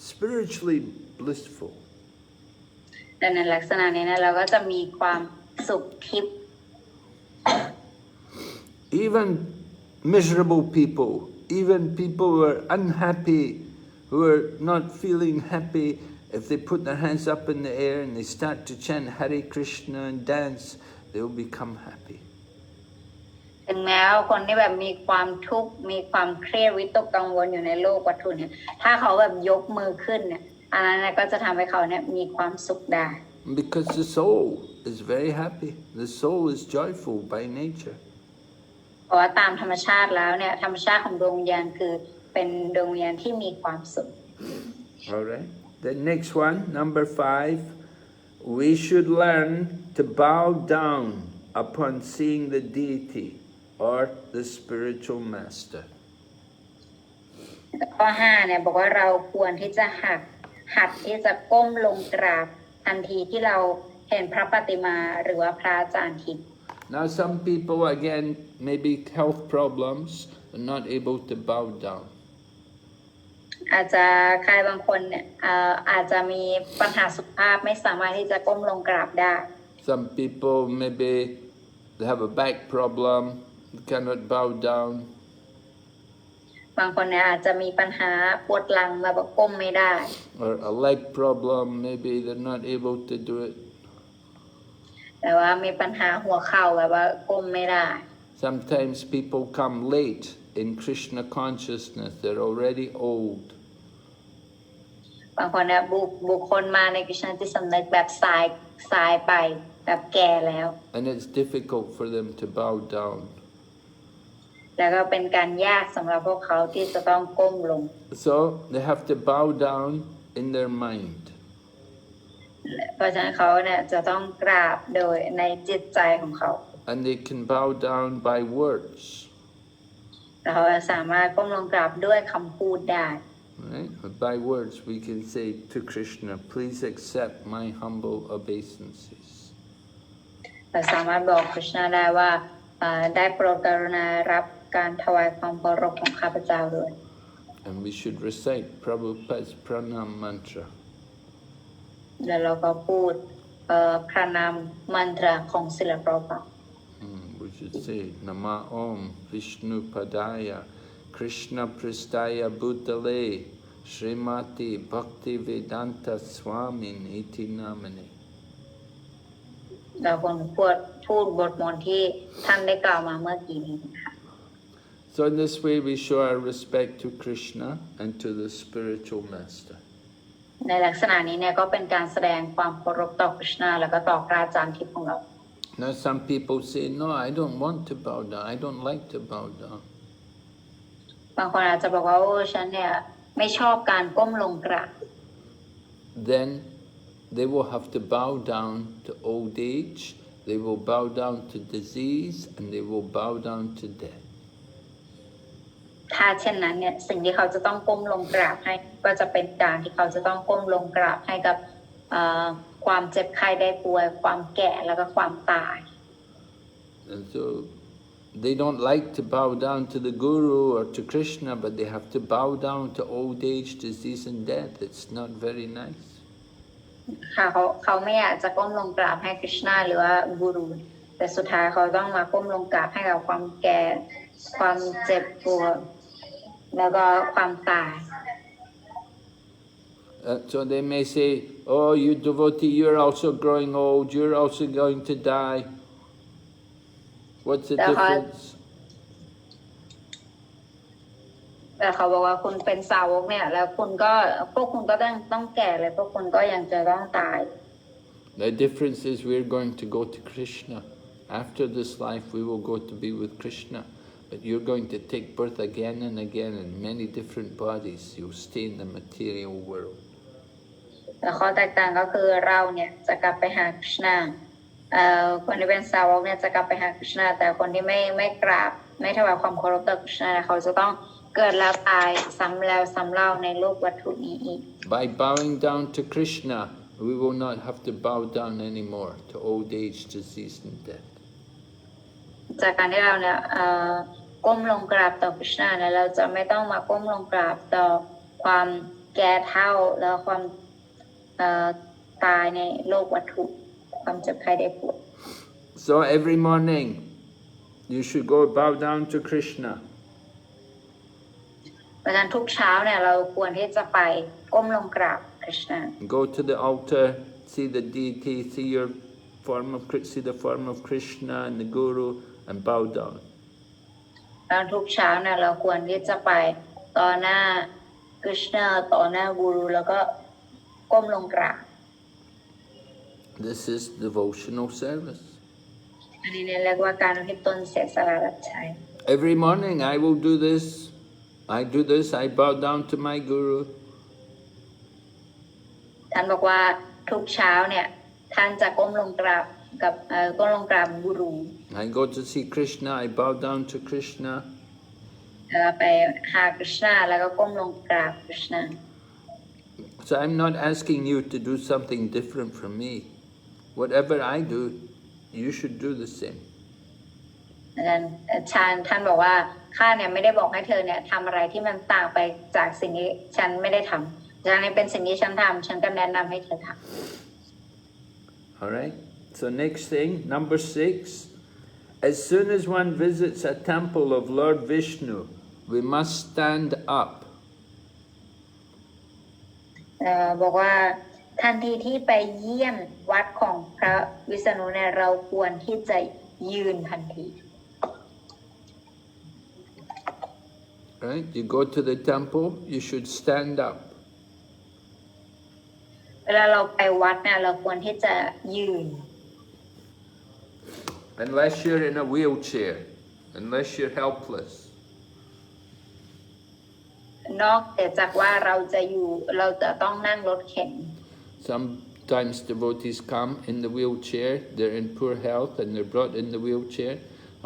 spiritually blissful. และในลักษณะนี้นะเราก็จะมีความสุขทิพย์ Even miserable people, even people who are unhappy, who are not feeling happy, if they put their hands up in the air and they start to chant Hare Krishna and dance, they will become happy. ถึงแม้ว่าคนที่แบบมีความทุกข์มีความเครียดวิตกกังวลอยู่ในโลกวัตถุเนี่ยถ้าเขาแบบยกมือขึ้นเนี่ยอันนั้นก็จะทำให้เขาเนี่ยมีความสุขได้ Because the soul is very happy. The soul is joyful by nature. เพราะว่าตามธรรมชาติแล้วเนี่ยธรรมชาติของดวงวิญญาณคือเป็นดวงวิญญาณที่มีความสุข All right. The next one, number 5, we should learn to bow down upon seeing the deity or the spiritual master. ข้อ5เนี่ยบอกว่าเราควรที่จะหัดที่จะก้มลงกราบทันทีที่เราเห็นพระปฏิมาหรือว่าพระอาจารย์ทิพย์ Now some people again maybe health problems are not able to bow down. อาจจะใครบางคนเนี่ยอาจจะมีปัญหาสุขภาพไม่สามารถที่จะก้มลงกราบได้ Some people maybe they have a back problem, cannot bow down. บางคนเนี่ยอาจจะมีปัญหาปวดหลังแบบว่าก้มไม่ได้ Or a leg problem, maybe they're not able to do it. แต่ว่ามีปัญหาหัวเข่าแบบว่าก้มไม่ได้ Sometimes people come late in Krishna consciousness, they're already old. บางคนเนี่ยบุคคลมาในกฤษณจิตสำนึกแบบสายไปแบบแก่แล้ว And it's difficult for them to bow down. แล้วก็เป็นการยากสำหรับพวกเขาที่จะต้องก้มลง So they have to bow down in their mind. เพราะฉะนั้นเขาเนี่ยจะต้องกราบโดยในจิตใจของเขา And they can bow down by words. แล้วเขาสามารถก้มลงกราบด้วยคำพูดได้ Right? By words we can say to Krishna, please accept my humble obeisances. เราสามารถบอกคริชนาได้ว่าได้โปรดกรุณารับการถวายความเคารพของข้าพเจ้าด้วย And we should recite Prabhupada's pranam mantra. แล้วเราก็พูดพระนามมันตราของศิลปะ We should say Nama Om Vishnu Padaya Krishna Pristaya Bhutale Srimati Bhakti Vedanta Swamin Iti Namani. เราควรพูดบทมนต์ที่ท่านได้กล่าวมาเมื่อกี้นี้นะคะ So in this way we show our respect to Krishna and to the spiritual master. ในลักษณะนี้เนี่ยก็เป็นการแสดงความเคารพต่อคริชนาแล้วก็ต่อพระอาจารย์ทิพย์ของเรา Now some people say, no, I don't want to bow down. I don't like to bow down. บางคนอาจจะบอกว่าโอ้ฉันเนี่ยไม่ชอบการก้มลงกราบ Then they will have to bow down to old age, they will bow down to disease, and they will bow down to death. ถ้าเช่นนั้นเนี่ยสิ่งที่เขาจะต้องก้มลงกราบให้ก็จะเป็นการที่เขาจะต้องก้มลงกราบให้กับความเจ็บไข้ได้ป่วยความแก่แล้วก็ความตาย And so they don't like to bow down to the Guru or to Krishna, but they have to bow down to old age, disease, and death. It's not very nice. ค่ะเขาไม่อยากจะก้มลงกราบให้คริชนาหรือว่ากูรูแต่สุดท้ายเขาต้องมาก้มลงกราบให้กับความแก่ความเจ็บปวดแล้วก็ความตาย So they may say, oh, you devotee, you're also growing old, you're also going to die. What's the difference? แต่เขาบอกว่าคุณเป็นสาวกเนี่ยแล้วพวกคุณก็ต้องแก่เลยพวกคุณก็ยังจะต้องตาย The difference is we're going to go to Krishna. After this life we will go to be with Krishna. But you're going to take birth again and again in many different bodies. You'll stay in the material world. แต่ข้อแตกต่างก็คือเราเนี่ยจะกลับไปหาคริชนาคนที่เป็นสาวกเนี่ยจะกลับไปหาคริชนาแต่คนที่ไม่กราบไม่ถวายความเคารพต่อคริชนาเขาจะต้องเกิดแล้วตายซ้ำแล้วซ้ำเล่าในโลกวัตถุนี้อีก By bowing down to Krishna, we will not have to bow down anymore to old age, disease, and death. จากการที่เราเนี่ยก้มลงกราบต่อคริชนาแล้วเราจะไม่ต้องมาก้มลงกราบต่อความแก่เฒ่าแล้วความตายในโลกวัตถุความเจ็บไข้ได้ป่วย So every morning you should go bow down to Krishna. เพราะฉะนั้นทุกเช้าเนี่ยเราควรที่จะไปก้มลงกราบคริชนา Go to the altar, see the deity, see the form of Krishna and the Guru, and bow down. แล้วทุกเช้าเนี่ยเราควรที่จะไปต่อหน้าคริชนาต่อหน้ากูรูแล้วก็ก้มลงกราบ This is devotional service. อันนี้เรียกว่าการอุทิศตนเสียสละรับใช้ Every morning I will do this. I bow down to my Guru. ท่านบอกว่าทุกเช้าเนี่ยท่านจะก้มลงกราบกับกูรู I go to see Krishna, I bow down to Krishna. ไปหาคริชนาแล้วก็ก้มลงกราบคริชนา So I'm not asking you to do something different from me. Whatever I do, you should do the same. ท่านบอกว่าข้าเนี่ยไม่ได้บอกให้เธอเนี่ยทำอะไรที่มันต่างไปจากสิ่งที่ฉันไม่ได้ทำฉะนั้นเป็นสิ่งที่ฉันทำฉันก็แนะนำให้เธอทำ Alright, so next thing, number 6. As soon as one visits a temple of Lord Vishnu, we must stand up. บอกว่าทันทีที่ไปเยี่ยมวัดของพระวิษณุเนี่ยเราควรที่จะยืนทันที Right? You go to the temple, you should stand up. เวลาเราไปวัดเนี่ยเราควรที่จะยืน Unless you're in a wheelchair, unless you're helpless. นอกจากว่าเราจะต้องนั่งรถเข็น Sometimes devotees come in the wheelchair, they're in poor health and they're brought in the wheelchair.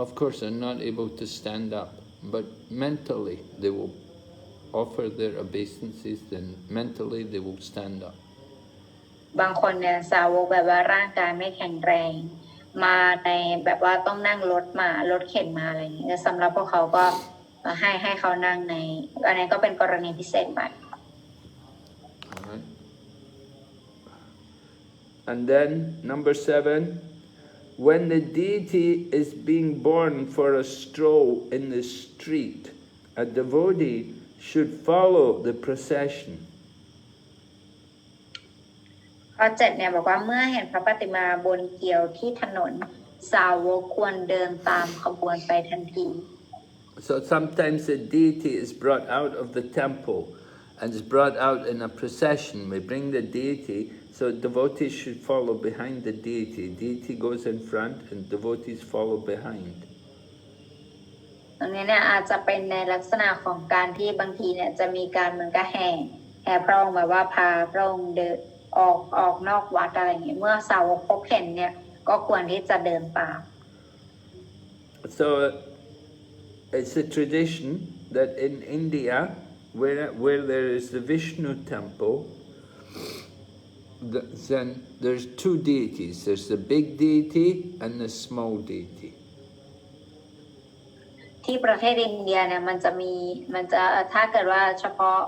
Of course, they're not able to stand up, but mentally they will offer their obeisances, then mentally they will stand up. บางคนเนี่ยสาวกแบบว่าร่างกายไม่แข็งแรงมาในแบบว่าต้องนั่งรถเข็นมาอะไรอย่างเงี้ยสำหรับพวกเขาก็ให้เขานั่งในอันนี้ก็เป็นกรณีพิเศษไป And then number 7, when the deity is being born for a stroll in the street, a devotee should follow the procession. ข้อ 7เนี่ยบอกว่าเมื่อเห็นพระปฏิมาบนเกลียวที่ถนนสาวกควรเดินตามขบวนไปทันที So sometimes the deity is brought out of the temple and is brought out in a procession. We bring the deity, so devotees should follow behind the deity. Deity goes in front and devotees follow behind. ตรงนี้เนี่ยอาจจะเป็นในลักษณะของการที่บางทีเนี่ยจะมีการเหมือนกับแห่พระองค์แบบว่าพาพระองค์เดินออกนอกวัดอะไรอย่างเงี้ยเมื่อสาวกพบเห็นเนี่ยก็ควรที่จะเดินตาม So it's a tradition that in India, where there is the Vishnu temple, then there's two deities. There's the big deity and the small deity. ที่ประเทศอินเดียเนี่ยมันจะถ้าเกิดว่าเฉพาะ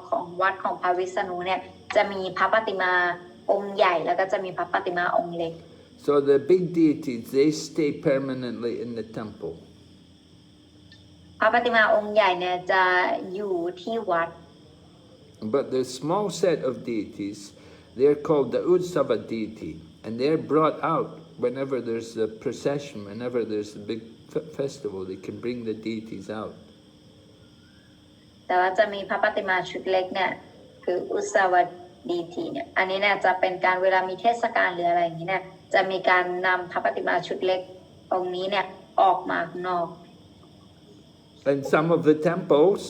ของวัดของพระวิษณุเนี่ยจะมีพระปฏิมาองค์ใหญ่แล้วก็จะมีพระปฏิมาองค์เล็ก So the big deities, they stay permanently in the temple. พระปฏิมาองค์ใหญ่เนี่ยจะอยู่ที่วัด But the small set of deities, they're called the Utsava deity, and they're brought out whenever there's a procession, whenever there's a big festival, they can bring the deities out. แต่ว่าจะมีพระปฏิมาชุดเล็กเนี่ยคืออุสาวดีทีเนี่ยอันนี้เนี่ยจะเป็นการเวลามีเทศกาลหรืออะไรอย่างนี้เนี่ยจะมีการนำพระปฏิมาชุดเล็กองค์นี้เนี่ยออกมาข้างนอก And some of the temples,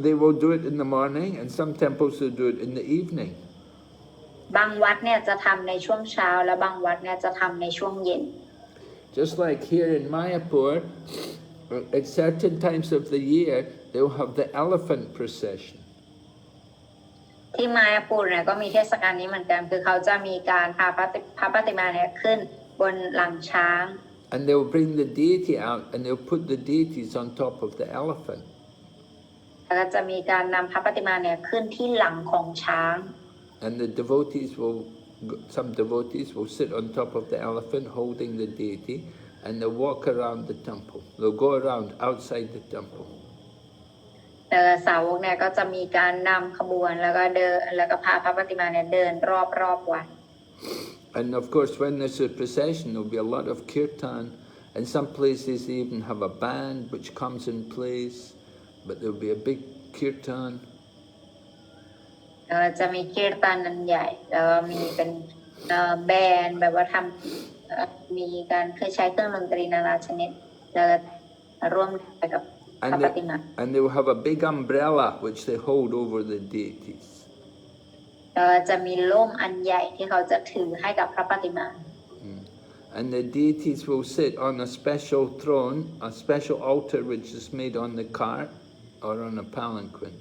they will do it in the morning, and some temples will do it in the evening. บางวัดเนี่ยจะทำในช่วงเช้าและบางวัดเนี่ยจะทำในช่วงเย็น Just like here in Mayapur, at certain times of the year, they will have the elephant procession. ที่มายาปูรเนี่ยก็มีเทศกาลนี้เหมือนกันคือเขาจะมีการพาพระปฏิมาเนี่ยขึ้นบนหลังช้าง And they will bring the deity out and they'll put the deities on top of the elephant. แล้วก็จะมีการนำพระปฏิมาเนี่ยขึ้นที่หลังของช้าง And the devotees some devotees will sit on top of the elephant holding the deity and they'll walk around the temple. They'll go around outside the temple. สาวกเนี่ยก็จะมีการนำขบวนแล้วก็พาพระปฏิมาเนี่ยเดินรอบวัด And of course, when there's a procession, there'll be a lot of kirtan, and some places they even have a band which comes and plays, but there'll be a big kirtan. จะมีคีร์ตันอันใหญ่แล้วมีเป็นแบนด์แบบว่ามีการเคยใช้เครื่องดนตรีนานาชนิดแล้วร่วมไปกับพระปฏิมา And they will have a big umbrella which they hold over the deities. จะมีร่มอันใหญ่ที่เขาจะถือให้กับพระปฏิมา And the deities will sit on a special throne, a special altar which is made on the cart. or on a palanquin.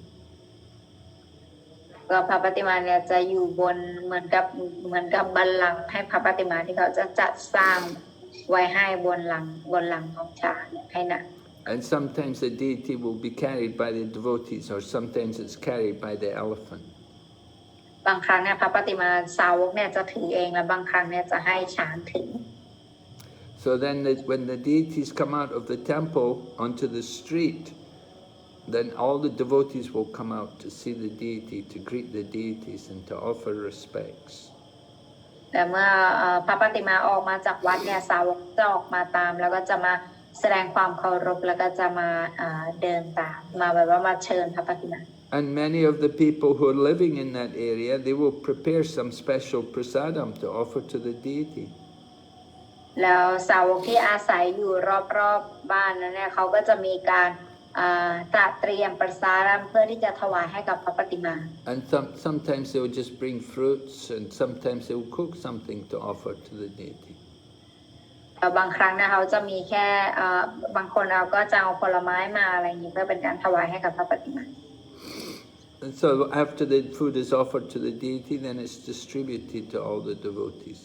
ก็พระปฏิมาเนี่ยจะอยู่บนเหมือนกับบัลลังก์ให้พระปฏิมาที่เขาจะจัดสร้างไว้ให้บนหลังของช้างให้นะ And sometimes the deity will be carried by the devotees, or sometimes it's carried by the elephant. บางครั้งเนี่ยพระปฏิมาสาวกเนี่ยจะถือเองและบางครั้งเนี่ยจะให้ช้างถือ So then when the deities come out of the temple onto the street, then all the devotees will come out to see the deity, to greet the deities and to offer respects. แต่เมื่อพระปฏิมาออกมาจากวัดเนี่ยสาวกจะออกมาตามแล้วก็จะมาแสดงความเคารพแล้วก็จะมาเดินตามมาแบบว่ามาเชิญพระปฏิมา And many of the people who are living in that area, they will prepare some special prasadam to offer to the deity. แล้วสาวกที่อาศัยอยู่รอบๆบ้านนั้นเนี่ยเขาก็จะมีการจัดเตรียมประสาดเพื่อที่จะถวายให้กับพระปฏิมา And sometimes they will just bring fruits, and sometimes they will cook something to offer to the deity. บางครั้งนะเขาจะมีแค่บางคนเราก็จะเอาผลไม้มาอะไรอย่างนี้เพื่อเป็นการถวายให้กับพระปฏิมา And so after the food is offered to the deity, then it's distributed to all the devotees.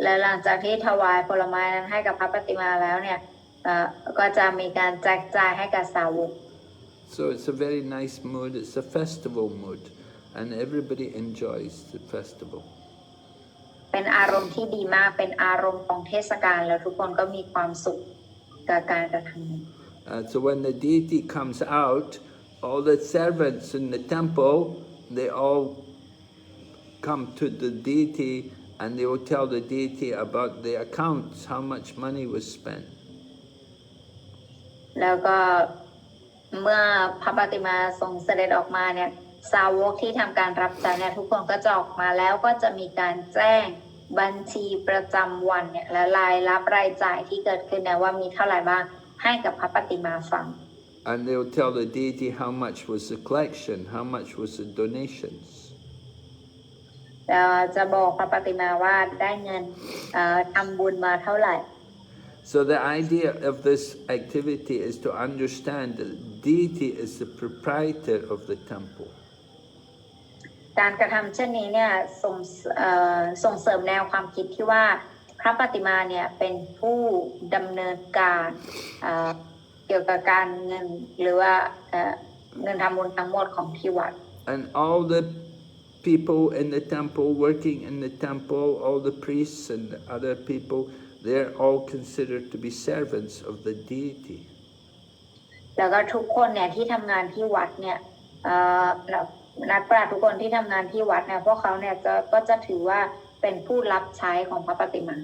และหลังจากที่ถวายผลไม้นั้นให้กับพระปฏิมาแล้วเนี่ยก็จะมีการแจกจ่ายให้กับสาวก So it's a very nice mood, it's a festival mood, and everybody enjoys the festival. เป็นอารมณ์ที่ดีมากเป็นอารมณ์ของเทศกาลแล้วทุกคนก็มีความสุขกับการกระทำนี้ So when the deity comes out, all the servants in the temple, they all come to the deity and they will tell the deity about the accounts, how much money was spent. แล้วก็เมื่อพระปฏิมาทรงเสด็จออกมาเนี่ยสาวกที่ทำการรับใช้เนี่ยทุกคนก็จะออกมาแล้วก็จะมีการแจ้งบัญชีประจำวันเนี่ยและรายรับรายจ่ายที่เกิดขึ้นเนี่ยว่ามีเท่าไหร่บ้างให้กับพระปฏิมาฟัง And they will tell the deity how much was the collection, how much was the donations. แล้วจะบอกพระปฏิมาว่าได้เงินทำบุญมาเท่าไหร่ So the idea of this activity is to understand that deity is the proprietor of the temple. การกระทำเช่นนี้เนี่ยส่งเสริมแนวความคิดที่ว่าพระปฏิมาเนี่ยเป็นผู้ดำเนินการเกี่ยวกับการเงินหรือว่าเงินทำบุญทั้งหมดของที่วัด And all the people in the temple, working in the temple, all the priests and the other people, they're all considered to be servants of the deity. แล้วก็ทุกคนเนี่ยที่ทำงานที่วัดเนี่ยนักปราชญ์ทุกคนที่ทำงานที่วัดเนี่ยพวกเขาเนี่ยก็จะถือว่าเป็นผู้รับใช้ของพระปฏิมา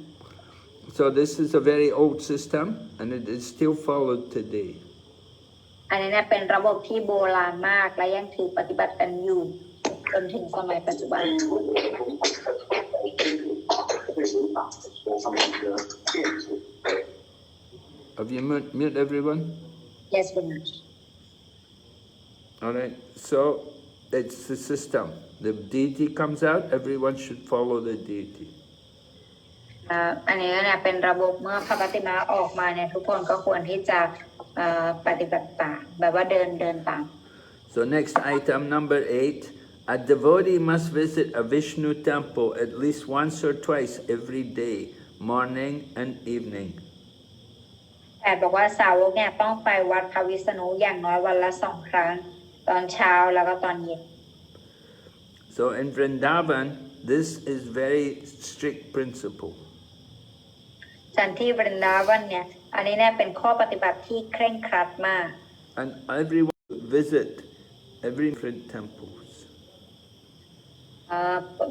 So this is a very old system and it is still followed today. อันนี้เนี่ยเป็นระบบที่โบราณมากและยังถือปฏิบัติกันอยู่จนถึงสมัยปัจจุบัน Have you mute everyone? Yes, very much. All right. So it's the system. The deity comes out, everyone should follow the deity. อันนี้เนี่ยเป็นระบบเมื่อพระปฏิมาออกมาเนี่ยทุกคนก็ควรที่จะปฏิบัติตามแบบว่าเดินตาม So next item, number 8. A devotee must visit a Vishnu temple at least once or twice every day, morning and evening. แต่บอกว่าสาวกเนี่ยต้องไปวัดพระวิษณุอย่างน้อยวันละ2 ครั้งตอนเช้าแล้วก็ตอนเย็น So in Vrindavan, this is very strict principle. ฉันที่บรินดาวันเนี่ยอันนี้เนี่ยเป็นข้อปฏิบัติที่เคร่งครัดมาก And everyone visit every different temples.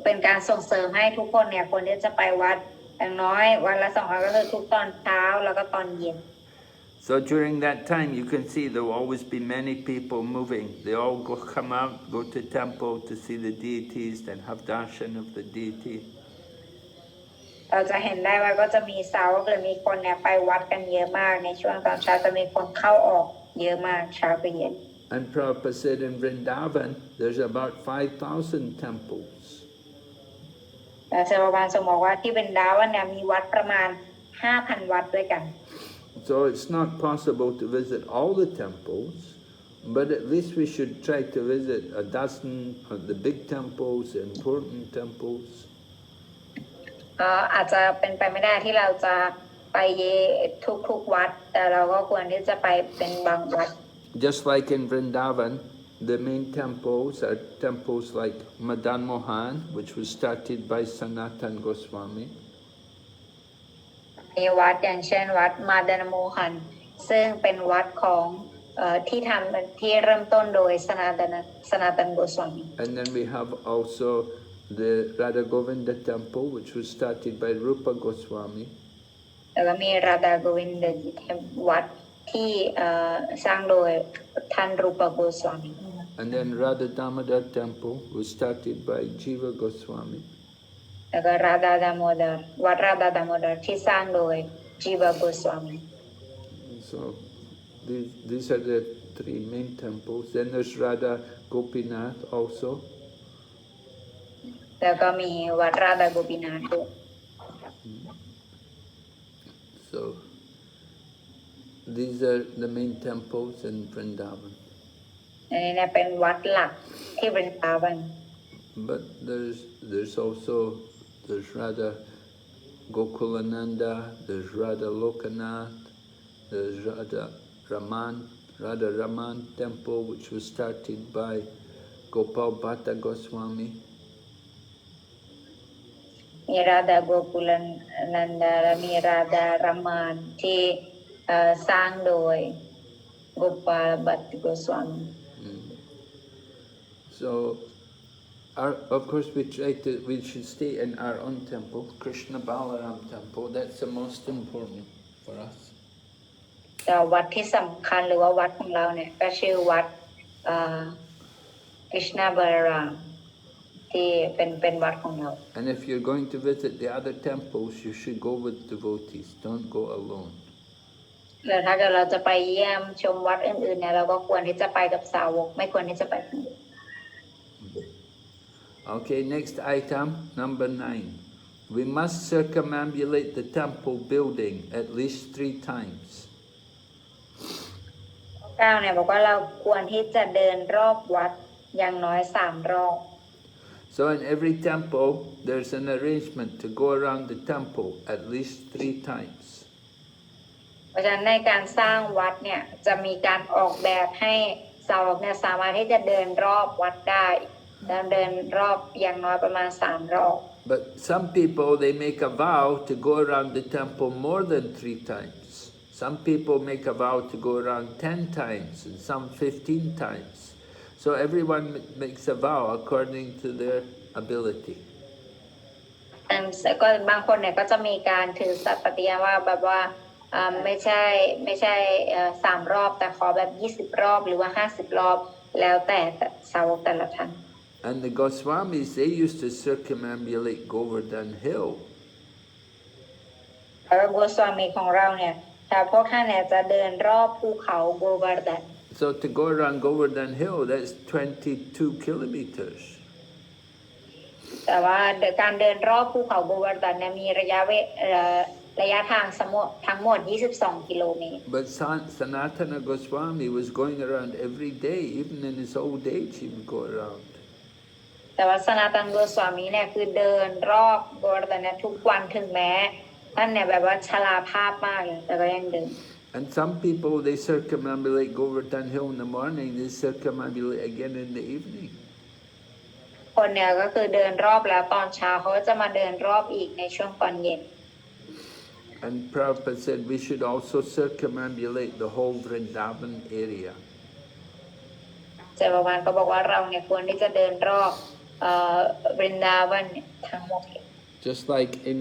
เป็นการส่งเสริมให้ทุกคนเนี่ยควรที่จะไปวัดอย่างน้อยวันละ2 ครั้งก็คือทุกตอนเช้าแล้วก็ตอนเย็น So during that time, you can see there will always be many people moving. They all come out, go to temple to see the deities, then have darshan of the deity. เราจะเห็นได้ว่าก็จะมีสาวกหรือมีคนเนี่ยไปวัดกันเยอะมากในช่วงตอนเช้าจะมีคนเข้าออกเยอะมากเช้าไปเย็น And Prabhupada said in Vrindavan, there's about 5,000 temples. แต่เซวบาลทรงบอกว่าที่บรินดาวันเนี่ยมีวัดประมาณ 5,000 วัดด้วยกัน So it's not possible to visit all the temples, But at least we should try to visit a dozen of the big temples, important temples. อาจจะเป็นไปไม่ได้ที่เราจะไปทุกวัดแต่เราก็ควรที่จะไปเป็นบางวัด Just like in Vrindavan, the main temples are temples like Madan Mohan, which was started by Sanatan Goswami. มีวัดอย่างเช่นวัดมาดานโมหันซึ่งเป็นวัดของที่เริ่มต้นโดยสนาตันโกสวามี And then we have also the Radha Govinda temple, which was started by Rupa Goswami. แล้วก็มีราดาโกวินเดวัดที่สร้างโดยท่านรูปโกสวามี And then Radha Damodar temple was started by Jiva Goswami. แล้วก็ราดาดามโดรวัดราดาดามโดรที่สร้างโดยจีวาโกสวามี So these are the three main temples. Then there's Radha Gopinath also. แล้วก็มีวัดราดาโกปินาถด้วย So these are the main temples in Vrindavan. อันนี้เนี่ยเป็นวัดหลักที่บริณาวัน But there's also Radha Gokulananda, there's Radha Lokanath, there's Radha Raman temple, which was started by Gopal Bhatta Goswami. มีราดาโกกุลันันดาและมีราดารามานที่สร้างโดยโกปาลบัตติโกสวามี So, of course, we should stay in our own temple, Krishna Balaram temple. That's the most important for us. แต่วัดที่สำคัญหรือว่าวัดของเราเนี่ยก็ชื่อวัดคริชนาบารามที่เป็นวัดของเรา And if you're going to visit the other temples, you should go with devotees. Don't go alone. แล้วถ้าเกิดเราจะไปเยี่ยมชมวัดอื่นๆเนี่ยเราก็ควรที่จะไปกับสาวกไม่ควรที่จะไปคนเดียว Okay, next item, number 9. We must circumambulate the temple building at least 3 times. 9เนี่ยบอกว่าเราควรที่จะเดินรอบวัดอย่างน้อย3 รอบ So in every temple, there's an arrangement to go around the temple at least 3 times. เพราะฉะนั้นในการสร้างวัดเนี่ยจะมีการออกแบบให้สาวกเนี่ยสามารถที่จะเดินรอบวัดได้เดินรอบอย่างน้อยประมาณ3 รอบ But some people, they make a vow to go around the temple more than 3 times. Some people make a vow to go around 10 times and some 15 times. So everyone makes a vow according to their ability. ก็บางคนเนี่ยก็จะมีการถือสัตย์ปฏิญาณว่าแบบว่าไม่ใช่3 รอบแต่ขอแบบ20 รอบหรือว่า50 รอบแล้วแต่สาวกแต่ละท่าน And the Goswamis, they used to circumambulate Govardhan Hill. แล้วโกสวามีของเราเนี่ยแต่พวกท่านเนี่ยจะเดินรอบภูเขาโกวาร์ดัน So to go around Govardhan Hill, that's 22 kilometers. แต่ว่าการเดินรอบภูเขาโกวาร์ดันเนี่ยมีระยะทางทั้งหมด22 กิโลเมตร But Sanatana Goswami was going around every day. Even in his old age, he would go around. แต่ว่าสนาตันโกสวามีเนี่ยคือเดินรอบโกวาร์ดันเนี่ยทุกวันถึงแม้ท่านเนี่ยแบบว่าชราภาพมากเลยแต่ก็ยังเดิน And some people, they circumambulate Govardhan Hill in the morning, they circumambulate again in the evening. คนเนี่ยก็คือเดินรอบแล้วตอนเช้าเขาจะมาเดินรอบอีกในช่วงตอนเย็น And Prabhupada said we should also circumambulate the whole Vrindavan area. เจ้าประวันก็บอกว่าเราเนี่ยควรที่จะเดินรอบบรินดาวันทั้งหมด Just like in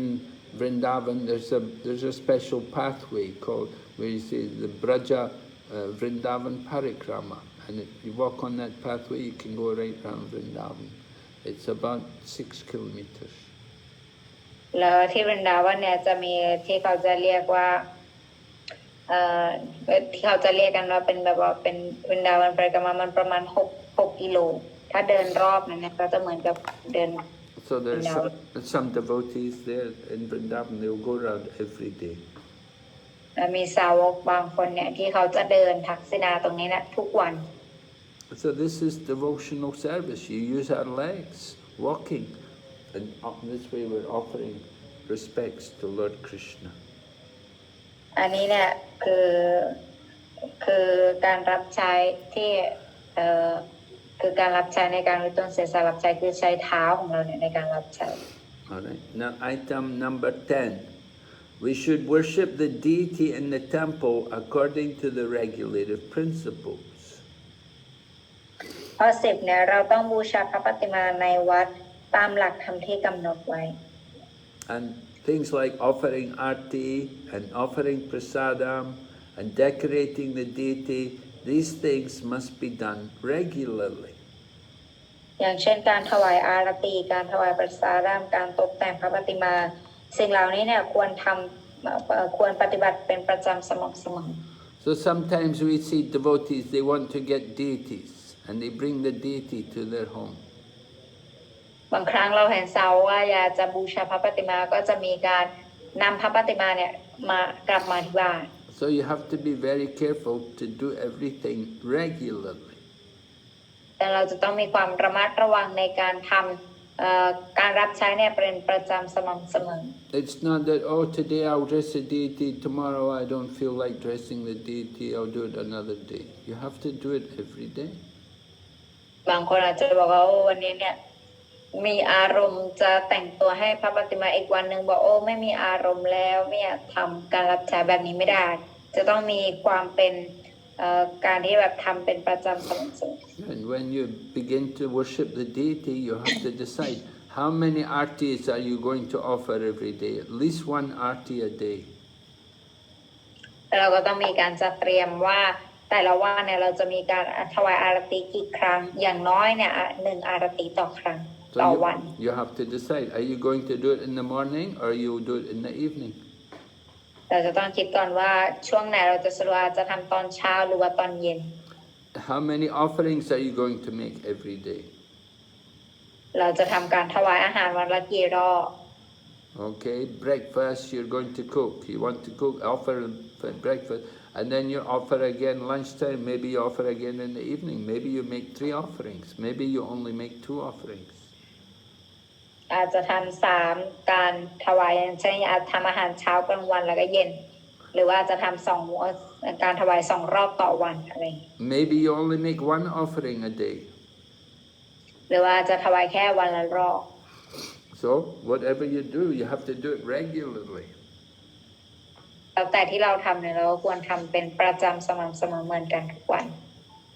Vrindavan, there's a special pathway called, where you see the Braja Vrindavan Parikrama. And if you walk on that pathway, you can go right around Vrindavan. It's about 6 kilometers. แล้วที่บรินดาวันเนี่ยจะมีที่เขาจะเรียกว่าที่เขาจะเรียกกันว่าเป็นแบบว่าเป็นบรินดาวันปริกรรมมันประมาณ6 กิโลถ้าเดินรอบนั้นก็จะเหมือนกับเดิน So there's some devotees there in Vrindavan, they'll go around every day. มีสาวกบางคนเนี่ยที่เขาจะเดินทักษิณาตรงนี้นะทุกวัน So this is devotional service. You use our legs, walking, and this way we're offering respects to Lord Krishna. อันนี้เนี่ยคือการรับใช้ที่คือการรับใช้ในการอุทิศตนเสียสละรับใช้คือใช้เท้าของเราเนี่ยในการรับใช้ All right. Now, item number 10. We should worship the deity in the temple according to the regulative principles. ข้อ10เนี่ยเราต้องบูชาพระปฏิมาในวัดตามหลักธรรมที่กำหนดไว้ And things like offering arti and offering prasadam and decorating the deity, these things must be done regularly. อย่างเช่นการถวายอารตีการถวายประสาดามการตกแต่งพระปฏิมาสิ่งเหล่านี้เนี่ยควรปฏิบัติเป็นประจำสม่ำเสมอ So sometimes we see devotees, they want to get deities and they bring the deity to their home. บางครั้งเราเห็นสาวว่าอยากจะบูชาพระปฏิมาก็จะมีการนำพระปฏิมาเนี่ยกลับมาที่บ้าน So you have to be very careful to do everything regularly. แต่เราจะต้องมีความระมัดระวังในการทำการรับใช้เนี่ยเป็นประจำสม่ำเสมอ It's not that, oh, today I'll dress a deity, tomorrow I don't feel like dressing the deity, I'll do it another day. You have to do it every day. บางคนอาจจะบอกว่าโอ้วันนี้เนี่ยมีอารมณ์จะแต่งตัวให้พระปฏิมาอีกวันหนึ่งบอกโอ้ไม่มีอารมณ์แล้วไม่อยากทำการรับใช้แบบนี้ไม่ได้จะต้องมีความเป็นการที่แบบทำเป็นประจำสม่ำเสมอ And when you begin to worship the deity, you have to decide how many artis are you going to offer every day? At least one arti a day. เราก็ต้องมีการจัดเตรียมว่าแต่ละวันเนี่ยเราจะมีการถวายอารติกี่ครั้งอย่างน้อยเนี่ย1อารติต่อครั้งต่อวัน You have to decide, are you going to do it in the morning or you do it in the evening? เราจะต้องคิดก่อนว่าช่วงไหนเราจะสรุปจะทำตอนเช้าหรือว่าตอนเย็น How many offerings are you going to make every day? เราจะทำการถวายอาหารวันละกี่รอบ Okay, breakfast you're going to cook. You want to cook, offer for breakfast, and then you offer again lunchtime. Maybe you offer again in the evening. Maybe you make 3 offerings. Maybe you only make 2 offerings. อาจจะทำ3การถวายอย่างเช่นอาจทำอาหารเช้ากลางวันแล้วก็เย็นหรือว่าจะทำการถวาย2 รอบต่อวันอะไร Maybe you only make 1 offering a day. หรือว่าจะถวายแค่วันละรอบ So whatever you do, you have to do it regularly. แล้วแต่ที่เราทำเนี่ยเราควรทำเป็นประจำสม่ำเสมอเหมือนกันทุกวัน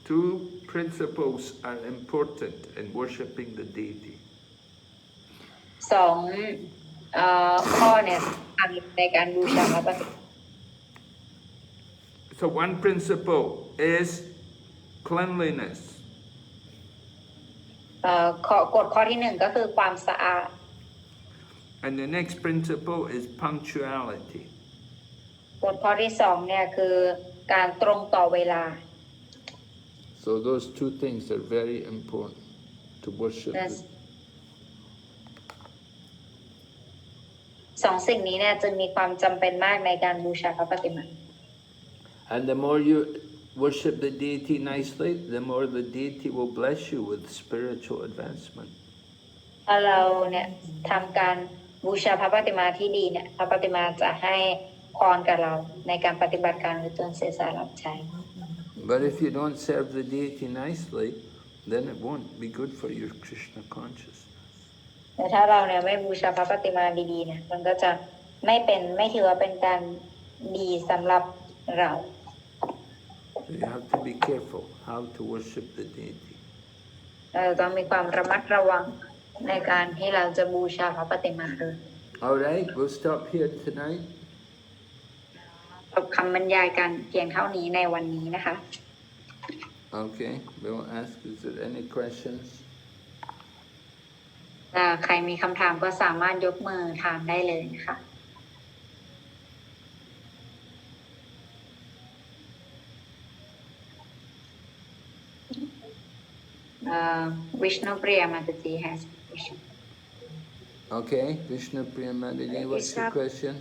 2 principles are important in worshiping the deity. 2ข้อเนี่ยสำคัญในการบูชาพระปฏิมา So one principle is cleanliness. กฎข้อที่1ก็คือความสะอาด And the next principle is punctuality. กฎข้อที่2เนี่ยคือการตรงต่อเวลา So those 2 things are very important to worship. 2 สิ่งนี้เนี่ยจึงมีความจำเป็นมากในการบูชาพระปฏิมา And the more you worship the deity nicely, the more the deity will bless you with spiritual advancement. ถ้าเราเนี่ยทำการบูชาพระปฏิมาที่ดีเนี่ยพระปฏิมาจะให้พรกับเราในการปฏิบัติการหรือตนเสียสละรับใช้ But if you don't serve the deity nicely, then it won't be good for your Krishna consciousness. แต่ถ้าเราเนี่ยไม่บูชาพระปฏิมาดีๆเนี่ยมันก็จะไม่ถือว่าเป็นการดีสำหรับเรา So you have to be careful how to worship the deity. เราต้องมีความระมัดระวังในการที่เราจะบูชาพระปฏิมาด้วย All right, we'll stop here tonight. จบคำบรรยายกันเพียงเท่านี้ในวันนี้นะคะ Okay, we'll ask, is there any questions? ใครมีคำถามก็สามารถยกมือถามได้เลยนะคะVishnu Priya Mataji has a question. Okay, Vishnu Priya Mataji, what's your question?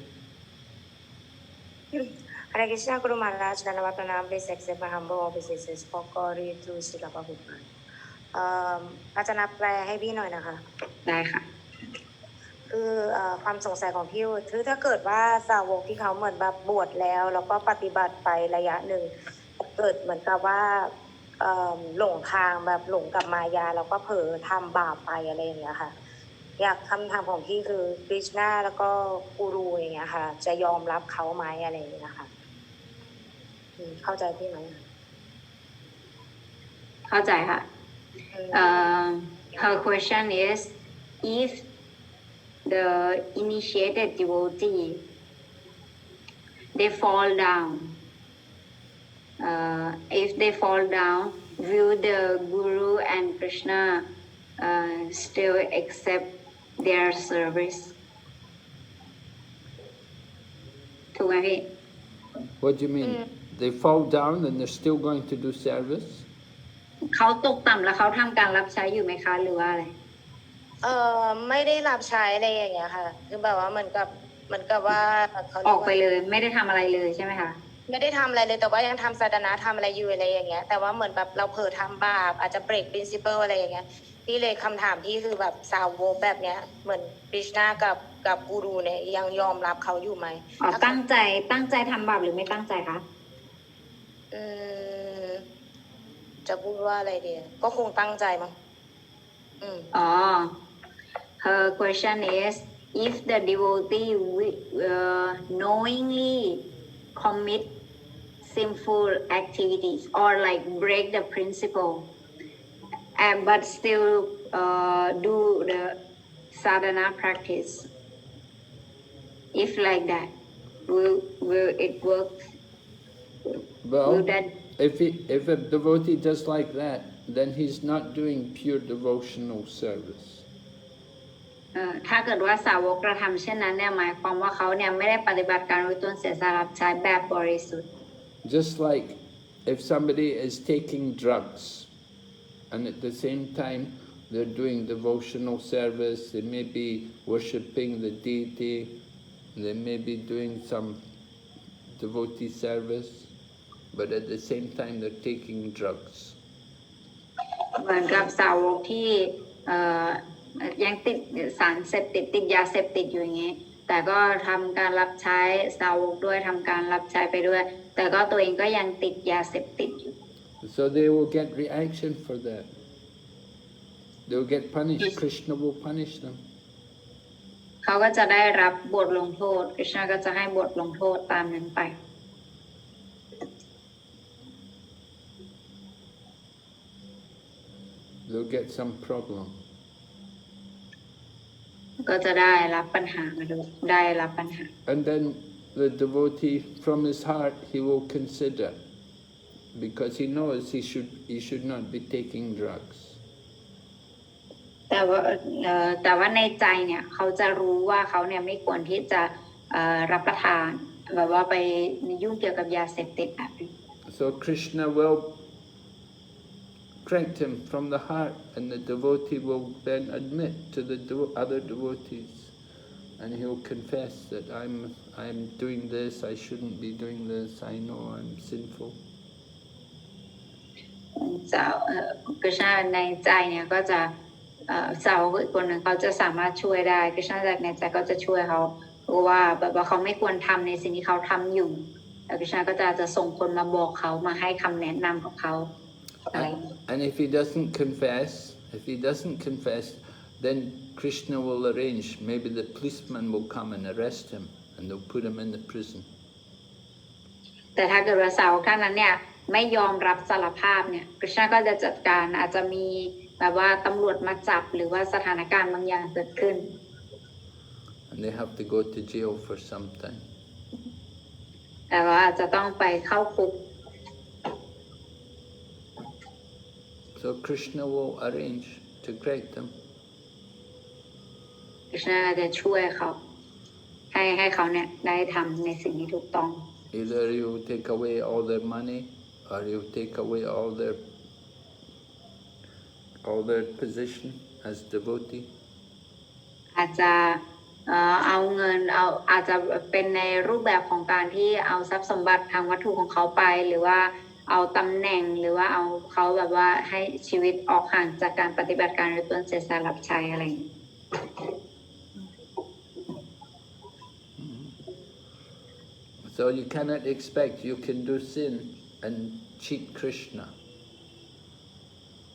Hare Krishna Guru Maharaj, Dhanavad Pranam, please accept my humble obeisances for glory to Srila Prabhupada. อาจารย์แปลให้พี่หน่อยนะคะ ได้ค่ะ คือความสงสัยของพี่คือถ้าเกิดว่าสาวกที่เขาเหมือนแบบบวชแล้วก็ปฏิบัติไประยะหนึ่งเกิดเหมือนกับว่าหลงทางแบบหลงกับมายาแล้วก็เผลอทำบาปไปอะไรอย่างเงี้ยค่ะอยากคำถามของพี่คือคริชนาแล้วก็กูรูอย่างเงี้ยค่ะจะยอมรับเขาไหมอะไรอย่างเงี้ยค่ะเข้าใจพี่ไหมเข้าใจค่ะ her question is if the initiated devotee they fall down if they fall down will the guru and Krishna still accept their service ถูกไหมพี่ What do you mean? They fall down and they're still going to do service? เขาตกต่ำแล้วเขาทำการรับใช้อยู่ไหมคะหรือว่าอะไรไม่ได้รับใช้อะไรอย่างเงี้ยค่ะคือแบบว่าเหมือนกับว่าเขาออกไปเลยไม่ได้ทำอะไรเลยใช่ไหมคะไม่ได้ทำอะไรเลยแต่ว่ายังทำศาสนาทำอะไรอยู่อะไรอย่างเงี้ยแต่ว่าเหมือนแบบเราเผลอทำบาปอาจจะ break principle อะไรอย่างเงี้ยที่เลยคำถามที่คือแบบสาวกแบบเนี้ยเหมือนคริชนากับกูรูเนี่ยยังยอมรับเขาอยู่ไหมตั้งใจทำบาปหรือไม่ตั้งใจคะจะพูดว่าอะไรดีก็คงตั้งใจมั้งher question is if the devotee knowingly commit sinful activities or like break the principle but still do the sadhana practice if like that will it work well if a devotee does like that then he's not doing pure devotional service ถ้าเกิดว่าสาวกกระทำเช่นนั้นเนี่ยหมายความว่าเขาเนี่ยไม่ได้ปฏิบัติการรู้ตนเสียสละใช้แบบบริสุทธิ์ just like if somebody is taking drugs and at the same time they're doing devotional service they may be worshipping the deity they may be doing some devotee service but at the same time they're taking drugs เหมือนกับสาวกที่ยังติดสารเสพติดติดยาเสพติดอยู่อย่างนี้แต่ก็ทำการรับใช้สาวกด้วยทำการรับใช้ไปด้วยแต่ก็ตัวเองก็ยังติดยาเสพติดอยู่ so they will get reaction for that they will get punished Krishna will punish them เขาก็จะได้รับบทลงโทษ Krishna ก็จะให้บทลงโทษตามนั้นไปthey'll get some problem ก็จะได้รับปัญหามาด้วยได้รับปัญหา and then the devotee from his heart he will consider because he knows he should not be taking drugs แต่ว่าในใจเนี่ยเขาจะรู้ว่าเขาเนี่ยไม่ควรที่จะรับประทานแบบว่าไปยุ่งเกี่ยวกับยาเสพติดแบบนี้ so Krishna will correct him from the heart and the devotee will then admit to the other devotees and he'll confess that I'm doing this I shouldn't be doing this I know I'm sinful กฤษณะในใจเนี่ยก็จะสาวกอีกคนหนึ่งเขาจะสามารถช่วยได้กฤษณะจากในใจก็จะช่วยเขาเพราะว่าแบบว่าเขาไม่ควรทำในสิ่งที่เขาทำอยู่แต่กฤษณะก็จะส่งคนมาบอกเขามาให้คำแนะนำของเขาand if he doesn't confess then Krishna will arrange maybe the policeman will come and arrest him and they'll put him in the prison แต่ถ้าเกิดว่าสาวกท่านนั้นเนี่ยไม่ยอมรับสารภาพเนี่ยกฤษณะก็จะจัดการอาจจะมีแบบว่าตำรวจมาจับหรือว่าสถานการณ์บางอย่างเกิดขึ้น and they have to go to jail for some time แต่ว่าอาจจะต้องไปเข้าคุก so Krishna will arrange to correct them กฤษณะจะช่วยเขาให้เขาเนี่ยได้ทำในสิ่งที่ถูกต้อง either you take away all their money or you take away all their position as devotee อาจจะ เอาเงินเอาอาจจะเป็นในรูปแบบของการที่เอาทรัพย์สมบัติทางวัตถุของเขาไป หรือว่าเอาตำแหน่งหรือว่าเอาเขาแบบว่าให้ชีวิตออกห่างจากการปฏิบัติการหรือต้นเสียสละรับใช้อะไรอย่างนี้ So you cannot expect you can do sin and cheat Krishna.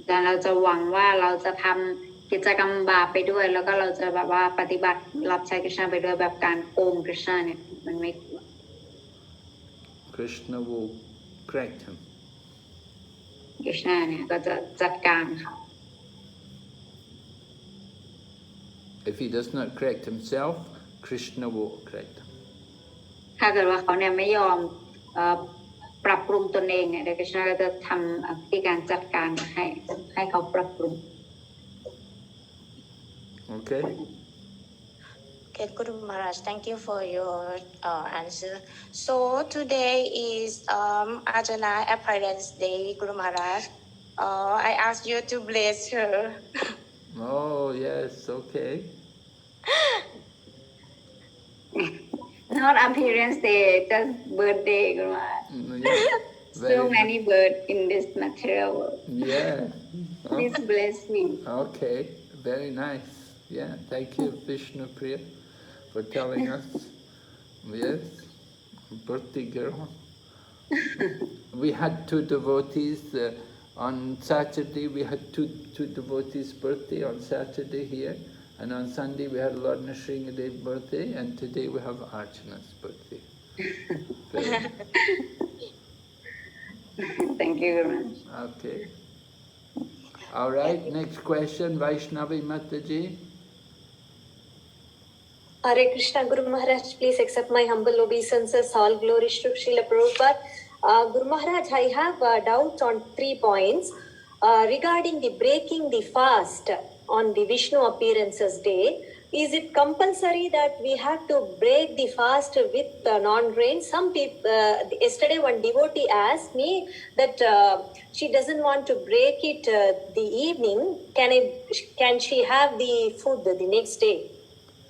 แต่เราจะหวังว่าเราจะทำกิจกรรมบาปไปด้วย แล้วก็เราจะแบบว่าปฏิบัติรับใช้กฤษณะไปด้วยแบบการโกงกฤษณะเนี่ยมันไม่ Krishna will correct him. กฤษณะเนี่ยก็จะจัดการค่ะ If he does not correct himself, Krishna will correct him. ถ้าเกิดว่าเขาเนี่ยไม่ยอมปรับปรุงตนเองเนี่ยเดี๋ยวกฤษณะก็จะทำวิธีการจัดการให้เขาปรับปรุง Okay? Okay, Guru Maharaj, thank you for your answer. So today is Ajana Appearance Day, Guru Maharaj. I ask you to bless her. Oh, yes, okay. Not appearance day, just birthday, Guru Maharaj. Yeah, So many birds in this material world. Yeah. Please bless me. Okay, very nice. Yeah, thank you, Vishnu Priya, for telling us. Yes, birthday girl. We had two devotees on Saturday. We had two devotees' birthday on Saturday here, and on Sunday we had Lord Nrsingadev's birthday, and today we have Archana's birthday. Thank you very much. Okay. All right, next question, Vaishnavi Mataji. Hare Krishna, Guru Maharaj, please accept my humble obeisances. All glories to Srila Prabhupada. Guru Maharaj, I have a doubt on 3 points. Regarding the breaking the fast on the Vishnu Appearances Day, is it compulsory that we have to break the fast with non-grain? Some people, yesterday one devotee asked me that she doesn't want to break it the evening. Can she have the food the next day?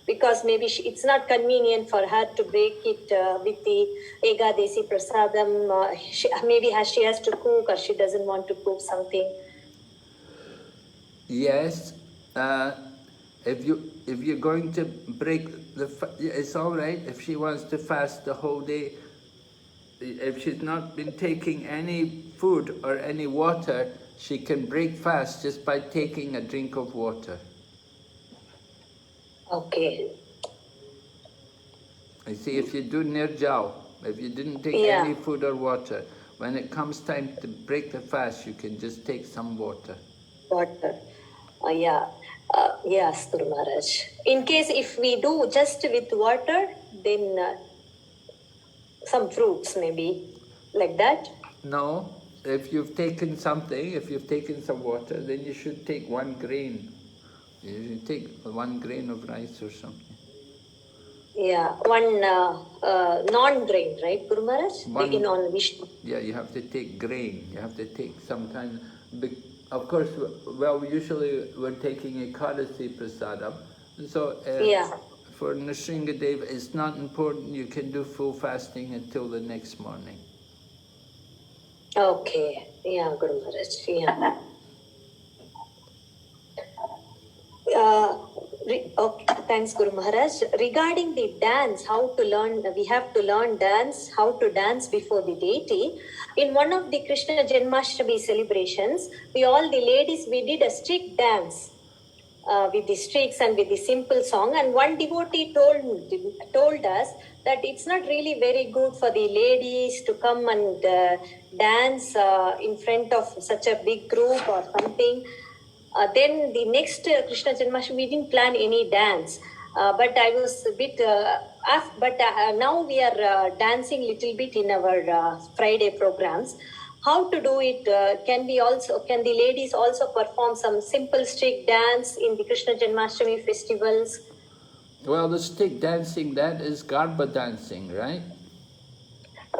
Because maybe it's not convenient for her to break it with the Egadesi Prasadam. Maybe she has to cook, or she doesn't want to cook something. Yes, if you're going to break it's all right if she wants to fast the whole day. If she's not been taking any food or any water, she can break fast just by taking a drink of water. Okay. You see, if you do nirjal, if you didn't take any food or water, when it comes time to break the fast, you can just take some water. Water. Yes, Guru Maharaj. In case if we do just with water, then some fruits maybe, like that? No, if you've taken something, if you've taken some water, then you should take 1 grain. You should take 1 grain of rice or something. Yeah, one non-grain, right, Guru Maharaj? Taking on Vishnu. Yeah, you have to take grain. You have to take some kind. Of course, well, usually we're taking Ekadasi Prasadam. So for Nrsingadev, it's not important. You can do full fasting until the next morning. Okay. Yeah, Guru Maharaj. Yeah. Okay, thanks, Guru Maharaj. Regarding the dance, how to learn, we have to learn dance, how to dance before the deity. In one of the Krishna Janmashtami celebrations, all the ladies, we did a streak dance with the streaks and with the simple song. And one devotee told us that it's not really very good for the ladies to come and dance in front of such a big group or something. Then the next Krishna Janmashtami, we didn't plan any dance. But I was a bit, now we are dancing little bit in our Friday programs. How to do it? Can the ladies also perform some simple streak dance in the Krishna Janmashtami festivals? Well, the stick dancing, that is Garba dancing, right?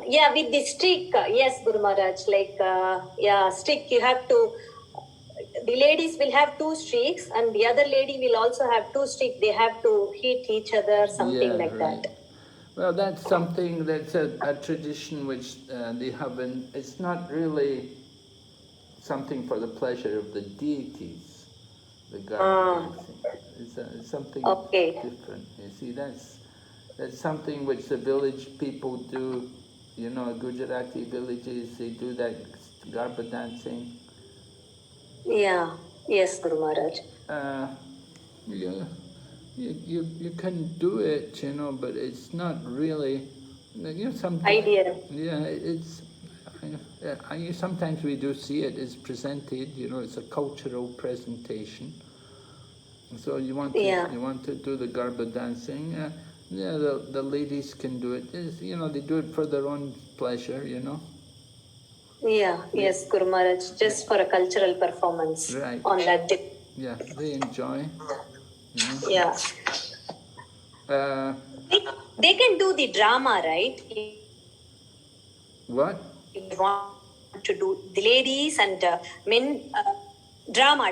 Yeah, with the stick, yes, Guru Maharaj. Like, stick, you have to. the ladies will have 2 streaks and the other lady will also have 2 streaks. They have to hit each other, something Yeah, like right. that. Well, that's something, that's a tradition which they have in, it's not really something for the pleasure of the deities, the garba dancing. It's something Okay. different. You see, that's something which the village people do, you know, Gujarati villages, they do that garba dancing. Yeah. Yes, Guru Maharaj. Yeah, you can do it, you know, but it's not really, you know, something. Idea. Yeah, it's. Sometimes we do see it as presented, you know, it's a cultural presentation. So you want to do the garba dancing. Yeah, the ladies can do it. It's, you know, they do it for their own pleasure, you know. Yeah. Yes, Guru Maharaj. Just for a cultural performance. Right. On that day. Yeah, they enjoy. You know. Yeah. They can do the drama, right? What? If you want to do the ladies and men, drama.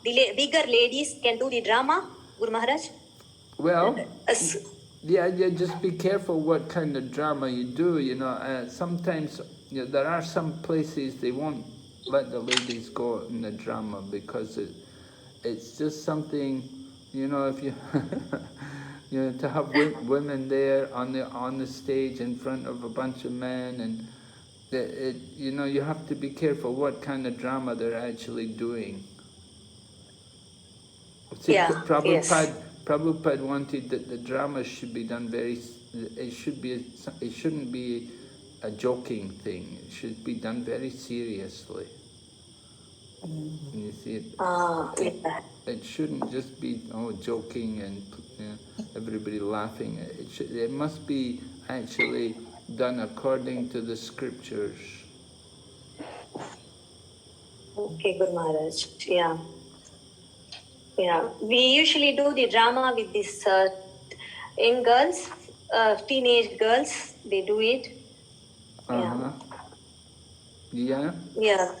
The bigger ladies can do the drama, Guru Maharaj? Well, yeah, just be careful what kind of drama you do, you know. Sometimes, you know, there are some places they won't let the ladies go in the drama because it's just something, you know, if you, you know, to have women there on the stage in front of a bunch of men, and you know, you have to be careful what kind of drama they're actually doing. See, Prabhupada wanted that the drama should be done it shouldn't be a joking thing. It should be done very seriously. You see, it shouldn't just be joking and everybody laughing. It must be actually done according to the scriptures. Okay, Guru Maharaj. Yeah. Yeah. We usually do the drama with these young girls, teenage girls. They do it. Uh-huh. Yeah. Yeah.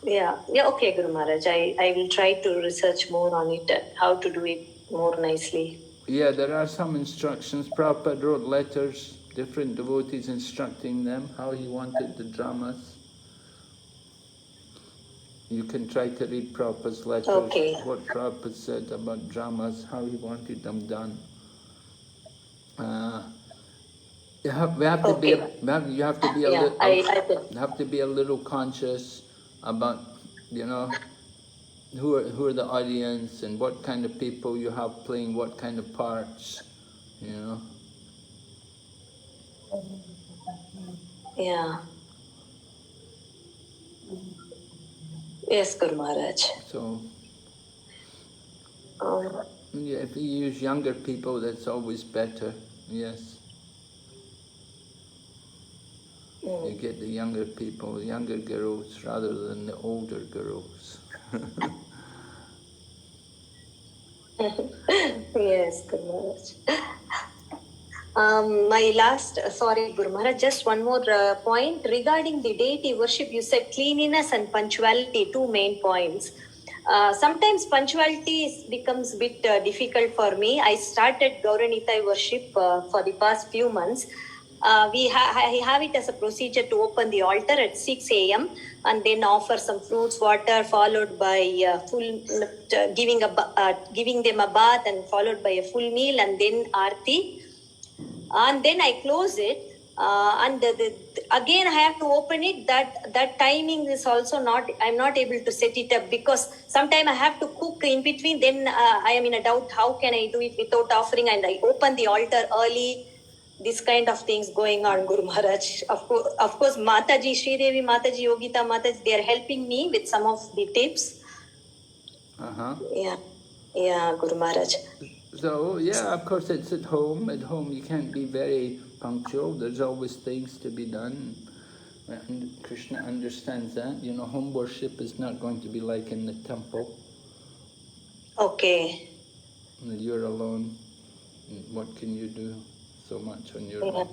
Yeah, okay, Guru Maharaj. I will try to research more on it, how to do it more nicely. Yeah, there are some instructions. Prabhupada wrote letters, different devotees instructing them how he wanted the dramas. You can try to read Prabhupada's letters, what Prabhupada said about dramas, how he wanted them done. You have to be a little conscious about, you know, who are the audience and what kind of people you have playing what kind of parts, you know. Yeah. Yes, Guru Maharaj. So, yeah, if you use younger people, that's always better. Yes. You get the younger people, younger girls, rather than the older girls. Yes, Guru Maharaj. My last, sorry, Guru Maharaj, just one more point. Regarding the deity worship, you said cleanliness and punctuality, 2 main points. Sometimes punctuality becomes a bit difficult for me. I started Gauranithai worship for the past few months. I have it as a procedure to open the altar at 6 a.m. and then offer some fruits, water, followed by giving them a bath, and followed by a full meal, and then aarti. And then I close it, and again I have to open it. That timing is also not, I'm not able to set it up, because sometimes I have to cook in between. Then I am in a doubt, how can I do it without offering, and I open the altar early. This kind of things going on, Guru Maharaj. Of course, Mataji, Sri Devi Mataji, Yogita Mataji, they are helping me with some of the tips. Yeah, Guru Maharaj. So, yeah, of course, it's at home. At home, you can't be very punctual. There's always things to be done. And Krishna understands that. You know, home worship is not going to be like in the temple. Okay. You're alone. What can you do so much on your own?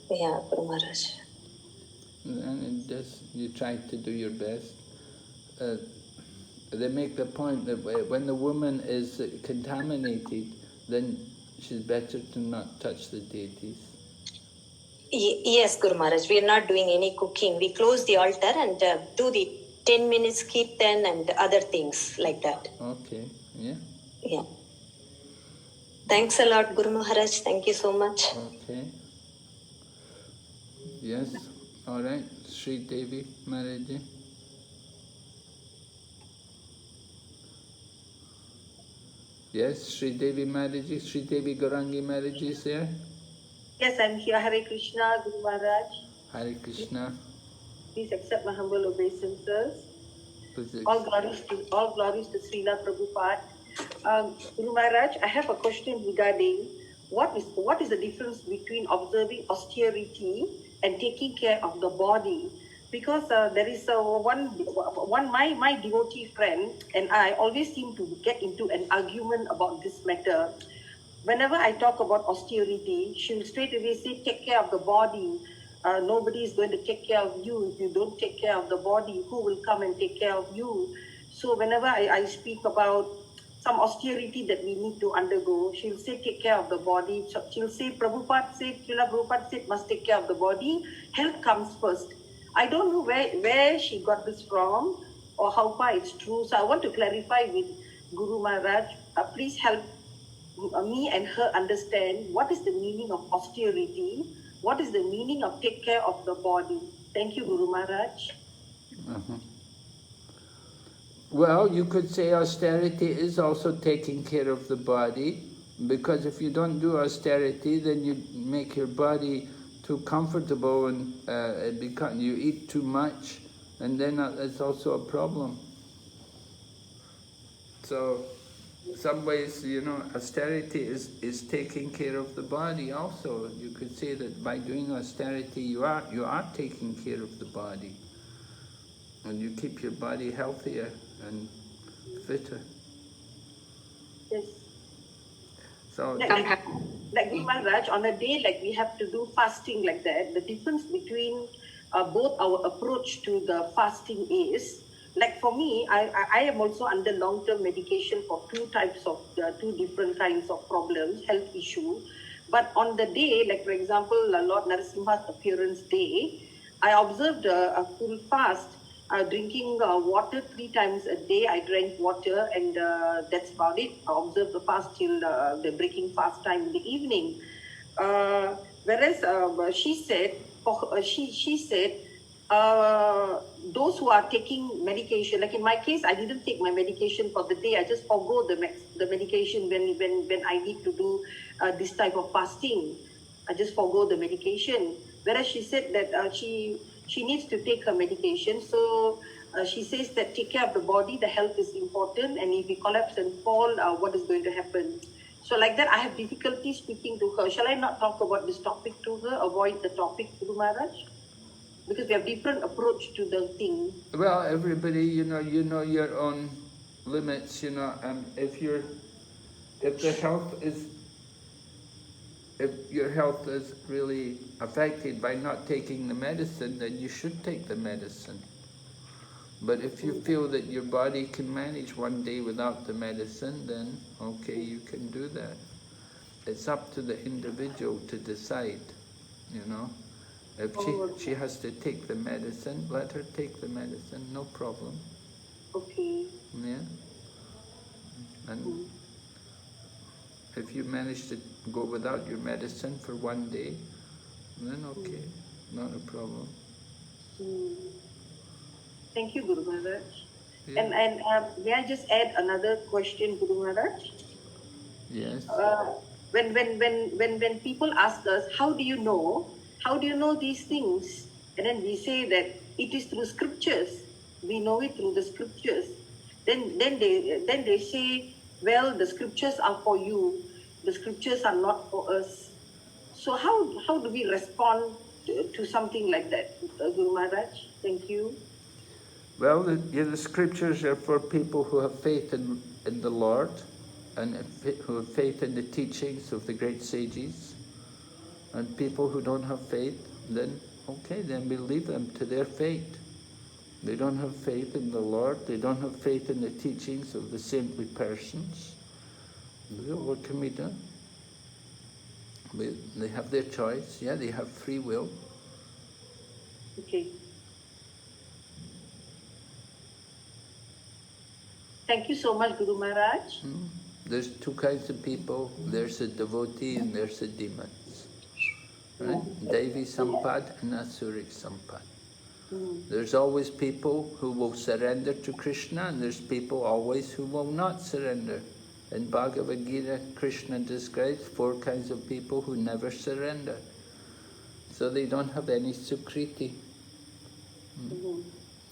Yeah, Guru Maharaj. and just you try to do your best. They make the point that when the woman is contaminated, then she's better to not touch the deities. Yes, Guru Maharaj, we are not doing any cooking. We close the altar and do the 10 minutes kirtan and other things like that. Okay, yeah. Yeah. Thanks a lot, Guru Maharaj. Thank you so much. Okay. Yes, all right. Sri Devi Maharaji. Yes, Sri Devi Maharaji. Sri Devi Gaurangi Maharaji is there? Yes, I'm here. Hare Krishna, Guru Maharaj. Hare Krishna. Please accept my humble obeisances. Please All glories to Srila Prabhupada. Guru Maharaj, I have a question regarding what is the difference between observing austerity and taking care of the body? Because there is my devotee friend and I always seem to get into an argument about this matter. Whenever I talk about austerity, she will straight away say, take care of the body. Nobody is going to take care of you. If you don't take care of the body, who will come and take care of you? So whenever I speak about some austerity that we need to undergo, she'll say, take care of the body. She'll say, Prabhupada said, must take care of the body. Health comes first. I don't know where she got this from or how far it's true. So I want to clarify with Guru Maharaj. Please help me and her understand what is the meaning of austerity, what is the meaning of take care of the body. Thank you, Guru Maharaj. Well, you could say austerity is also taking care of the body, because if you don't do austerity, then you make your body too comfortable and you eat too much, and then it's also a problem. So, in some ways, austerity is taking care of the body also. You could say that by doing austerity, you are taking care of the body. And you keep your body healthier and fitter. Yes. So, like Guru Maharaj, on a day like we have to do fasting like that, the difference between both our approach to the fasting is, like for me, I am also under long-term medication for two different kinds of problems, health issue. But on the day, like for example, Lord Narasimha's appearance day, I observed a full fast, drinking water 3 times a day. I drank water and that's about it. I observed the fast till the breaking fast time in the evening. Whereas she said, those who are taking medication, like in my case, I didn't take my medication for the day. I just forgo the medication when I need to do this type of fasting. I just forgo the medication. Whereas she said that she needs to take her medication. So she says that take care of the body, the health is important, and if we collapse and fall, what is going to happen? So like that, I have difficulty speaking to her. Shall I not talk about this topic to her, avoid the topic, Guru Maharaj? Because we have different approach to the thing. Well, everybody, you know your own limits, if your health is really affected by not taking the medicine, then you should take the medicine. But if you feel that your body can manage one day without the medicine, then okay, you can do that. It's up to the individual to decide, If she has to take the medicine, let her take the medicine, no problem. Okay. Yeah. And if you manage to go without your medicine for one day, then okay, not a problem. Thank you, Guru Maharaj. Yeah. And may I just add another question, Guru Maharaj? Yes. When people ask us, how do you know these things? And then we say that it is through scriptures. We know it through the scriptures. Then they say, well, the scriptures are for you. The scriptures are not for us. So how do we respond to something like that, Guru Maharaj? Thank you. Well, the scriptures are for people who have faith in the Lord and who have faith in the teachings of the great sages. And people who don't have faith, then okay, then we leave them to their fate. They don't have faith in the Lord. They don't have faith in the teachings of the saintly persons. What can we do? They have their choice. Yeah, they have free will. Okay. Thank you so much, Guru Maharaj. There's two kinds of people. There's a devotee and there's a demons. Right? Devi Sampad and Asuric Sampad. There's always people who will surrender to Krishna, and there's people always who will not surrender. In Bhagavad Gita, Krishna describes 4 kinds of people who never surrender. So they don't have any sukriti.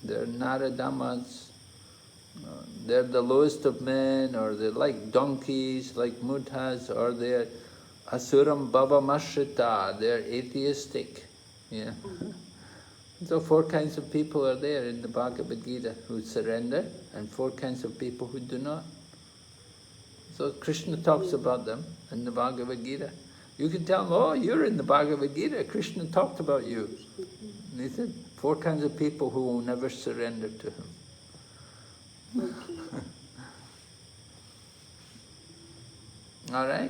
They're naradamas. They're the lowest of men, or they're like donkeys, like mudhas, or they're asuram bhavamashrita. They're atheistic. Yeah. So 4 kinds of people are there in the Bhagavad Gita who surrender, and 4 kinds of people who do not. So Krishna talks about them in the Bhagavad Gita. You can tell them, oh, you're in the Bhagavad Gita. Krishna talked about you. And he said 4 kinds of people who will never surrender to him. All right?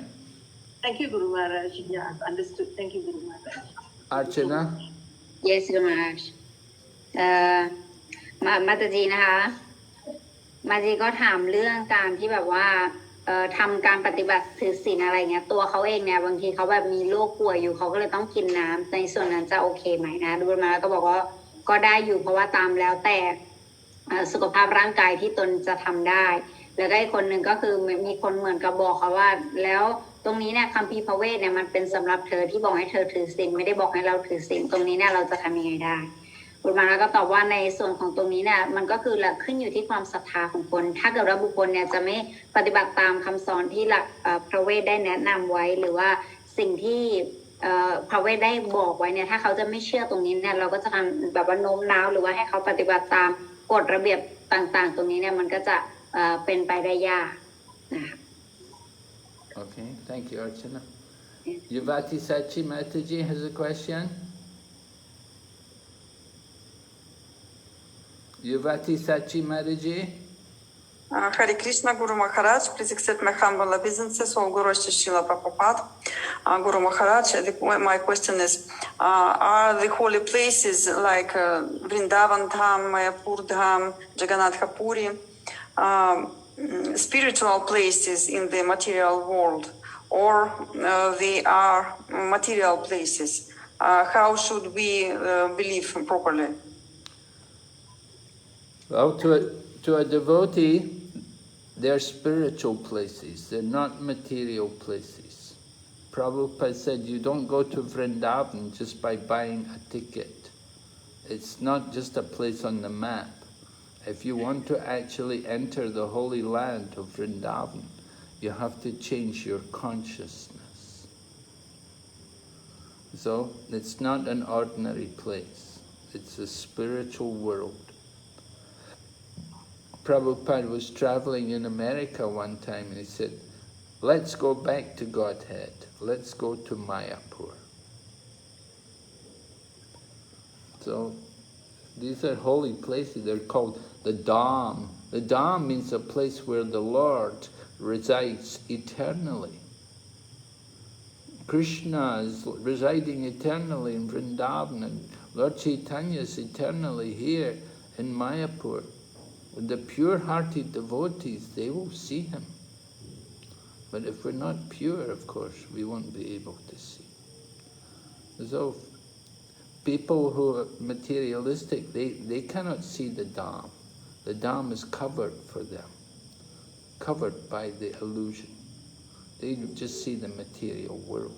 Thank you, Guru Maharaj. Yeah, understood. Thank you, Guru Maharaj. Archana? Yes, Guru Maharaj. มาตจีนะคะมาจีก็ถามเรื่องการที่แบบว่าทำการปฏิบัติถือศีลอะไรเงี้ยตัวเขาเองเนี่ยบางทีเขาแบบมีโรคป่วยอยู่เขาก็เลยต้องกินน้ำในส่วนนั้นจะโอเคไหมนะดูมาก็บอกว่าก็ได้อยู่เพราะว่าตามแล้วแต่สุขภาพร่างกายที่ตนจะทำได้แล้วก็อีกคนหนึ่งก็คือมีคนเหมือนกับบอกเขาว่าแล้วตรงนี้เนี่ยคัมภีร์พระเวทเนี่ยมันเป็นสำหรับเธอที่บอกให้เธอถือศีลไม่ได้บอกให้เราถือศีลตรงนี้เนี่ยเราจะทำยังไงได้บุญมาแล้วก็ตอบว่าในส่วนของตรงนี้เนี่ยมันก็คือขึ้นอยู่ที่ความศรัทธาของคนถ้าเกิดว่าบุคคลเนี่ยจะไม่ปฏิบัติตามคำสอนที่หลักพระเวทได้แนะนำไว้หรือว่าสิ่งที่พระเวทได้บอกไว้เนี่ยถ้าเขาจะไม่เชื่อตรงนี้เนี่ยเราก็จะทำแบบว่าโน้มน้าวหรือว่าให้เขาปฏิบัติตามกฎระเบียบต่างๆตรงนี้เนี่ยมันก็จะเป็นไปได้ยากนะคะ Okay, thank you, Archana. Yuvati Sachi Mataji has a question. Yuvati Sachi Mataji. Hare Krishna, Guru Maharaj, please accept my humble obeisances, all Guru Srila Prabhupada. Guru Maharaj, my question is, are the holy places like Vrindavan Dham, Mayapur Dham, Jagannath Puri, spiritual places in the material world, or they are material places? How should we believe properly? Well, to a devotee, they're spiritual places, they're not material places. Prabhupada said you don't go to Vrindavan just by buying a ticket. It's not just a place on the map. If you want to actually enter the holy land of Vrindavan, you have to change your consciousness. So it's not an ordinary place, it's a spiritual world. Prabhupada was traveling in America one time and he said, let's go back to Godhead, let's go to Mayapur. So these are holy places, they're called the Dham. The Dham means a place where the Lord resides eternally. Krishna is residing eternally in Vrindavan, and Lord Chaitanya is eternally here in Mayapur. The pure-hearted devotees, they will see him. But if we're not pure, of course, we won't be able to see. So people who are materialistic, they cannot see the Dham. The Dham is covered for them, covered by the illusion. They just see the material world.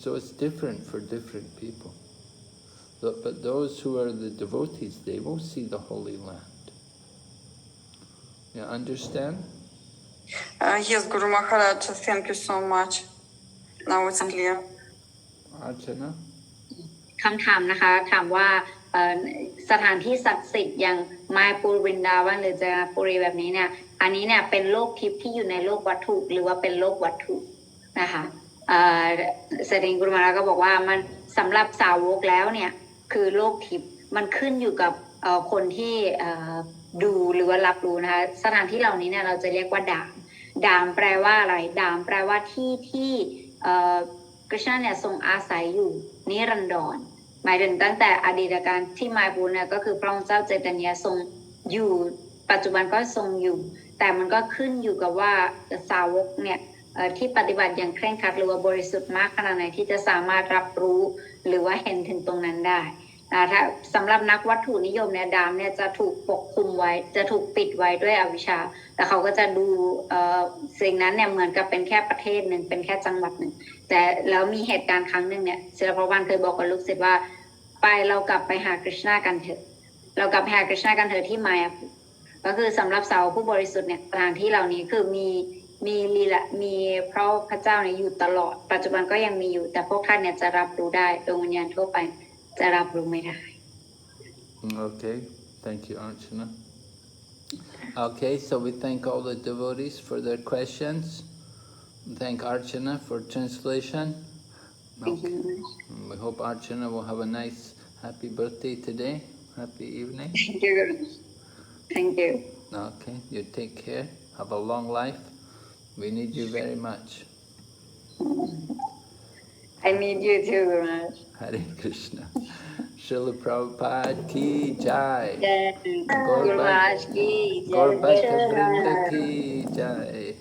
So it's different for different people. But those who are the devotees, they will see the Holy Land. You understand? Yes, Guru Maharaj, thank you so much. Now it's clear. Archana? คำถามนะคะถามว่าสถานที่ศักดิ์สิทธิ์อย่างมายปูรินดาวันหรือจาปุรีแบบนี้เนี่ยอันนี้เนี่ยเป็นโลกทิพย์ที่อยู่ในโลกวัตถุหรือว่าเป็นโลกวัตถุนะคะ เสด็จกุรุมาราก็บอกว่ามันสำหรับสาวกแล้วเนี่ยคือโลกทิพย์มันขึ้นอยู่กับคนที่ดูหรือว่ารับรู้นะคะสถานที่เหล่านี้เนี่ยเราจะเรียกว่าดามแปลว่าอะไรดามแปลว่าที่กฤษณะเนี่ยทรงอาศัยอยู่นิรันดรหมายถึงตั้งแต่อดีตการที่มาบูเนี่ยก็คือพระองค์เจ้าเจตเนียทรงอยู่ปัจจุบันก็ทรงอยู่แต่มันก็ขึ้นอยู่กับว่าสาวกเนี่ยที่ปฏิบัติอย่างเคร่งครัดหรือว่าบริสุทธิ์มากขนาดไหนที่จะสามารถรับรู้หรือว่าเห็นถึงตรงนั้นได้ถ้าสำหรับนักวัตถุนิยมเนี่ยดามเนี่ยจะถูกปกคลุมไว้จะถูกปิดไว้ด้วยอวิชชาแต่เขาก็จะดูสิ่งนั้นเนี่ยเหมือนกับเป็นแค่ประเทศหนึ่งเป็นแค่จังหวัดหนึ่งแต่แล้วมีเหตุการณ์ครั้งหนึ่งเนี่ยศิลปวันเคยบอกกับลูกศิษย์ว่าเรากลับไปหากฤษณะกันเถอะเรากลับไปหากฤษณะกันเถอะที่มายาก็คือสำหรับสาวผู้บริสุทธิ์เนี่ยสถานที่เหล่านี้คือมีพระเจ้าเนี่ยอยู่ตลอดปัจจุบันก็ยังมีอยู่แต่พวกท่านเนี่ยจะรับรู้ได้ดวงวิญญาณทั่วไปจะรับรู้ไม่ได้ Okay, thank you, Archana. Okay, so we thank all the devotees for their questions. Thank Archana for translation. Okay. We hope Archana will have a nice, happy birthday today. Happy evening. Thank you. Thank you. Okay, you take care. Have a long life. We need you very much. I need you too, Raj. Hare Krishna. Srila Prabhupada ki jai. Guru Raj ki Gaur Bhakta Vrinda ki jai.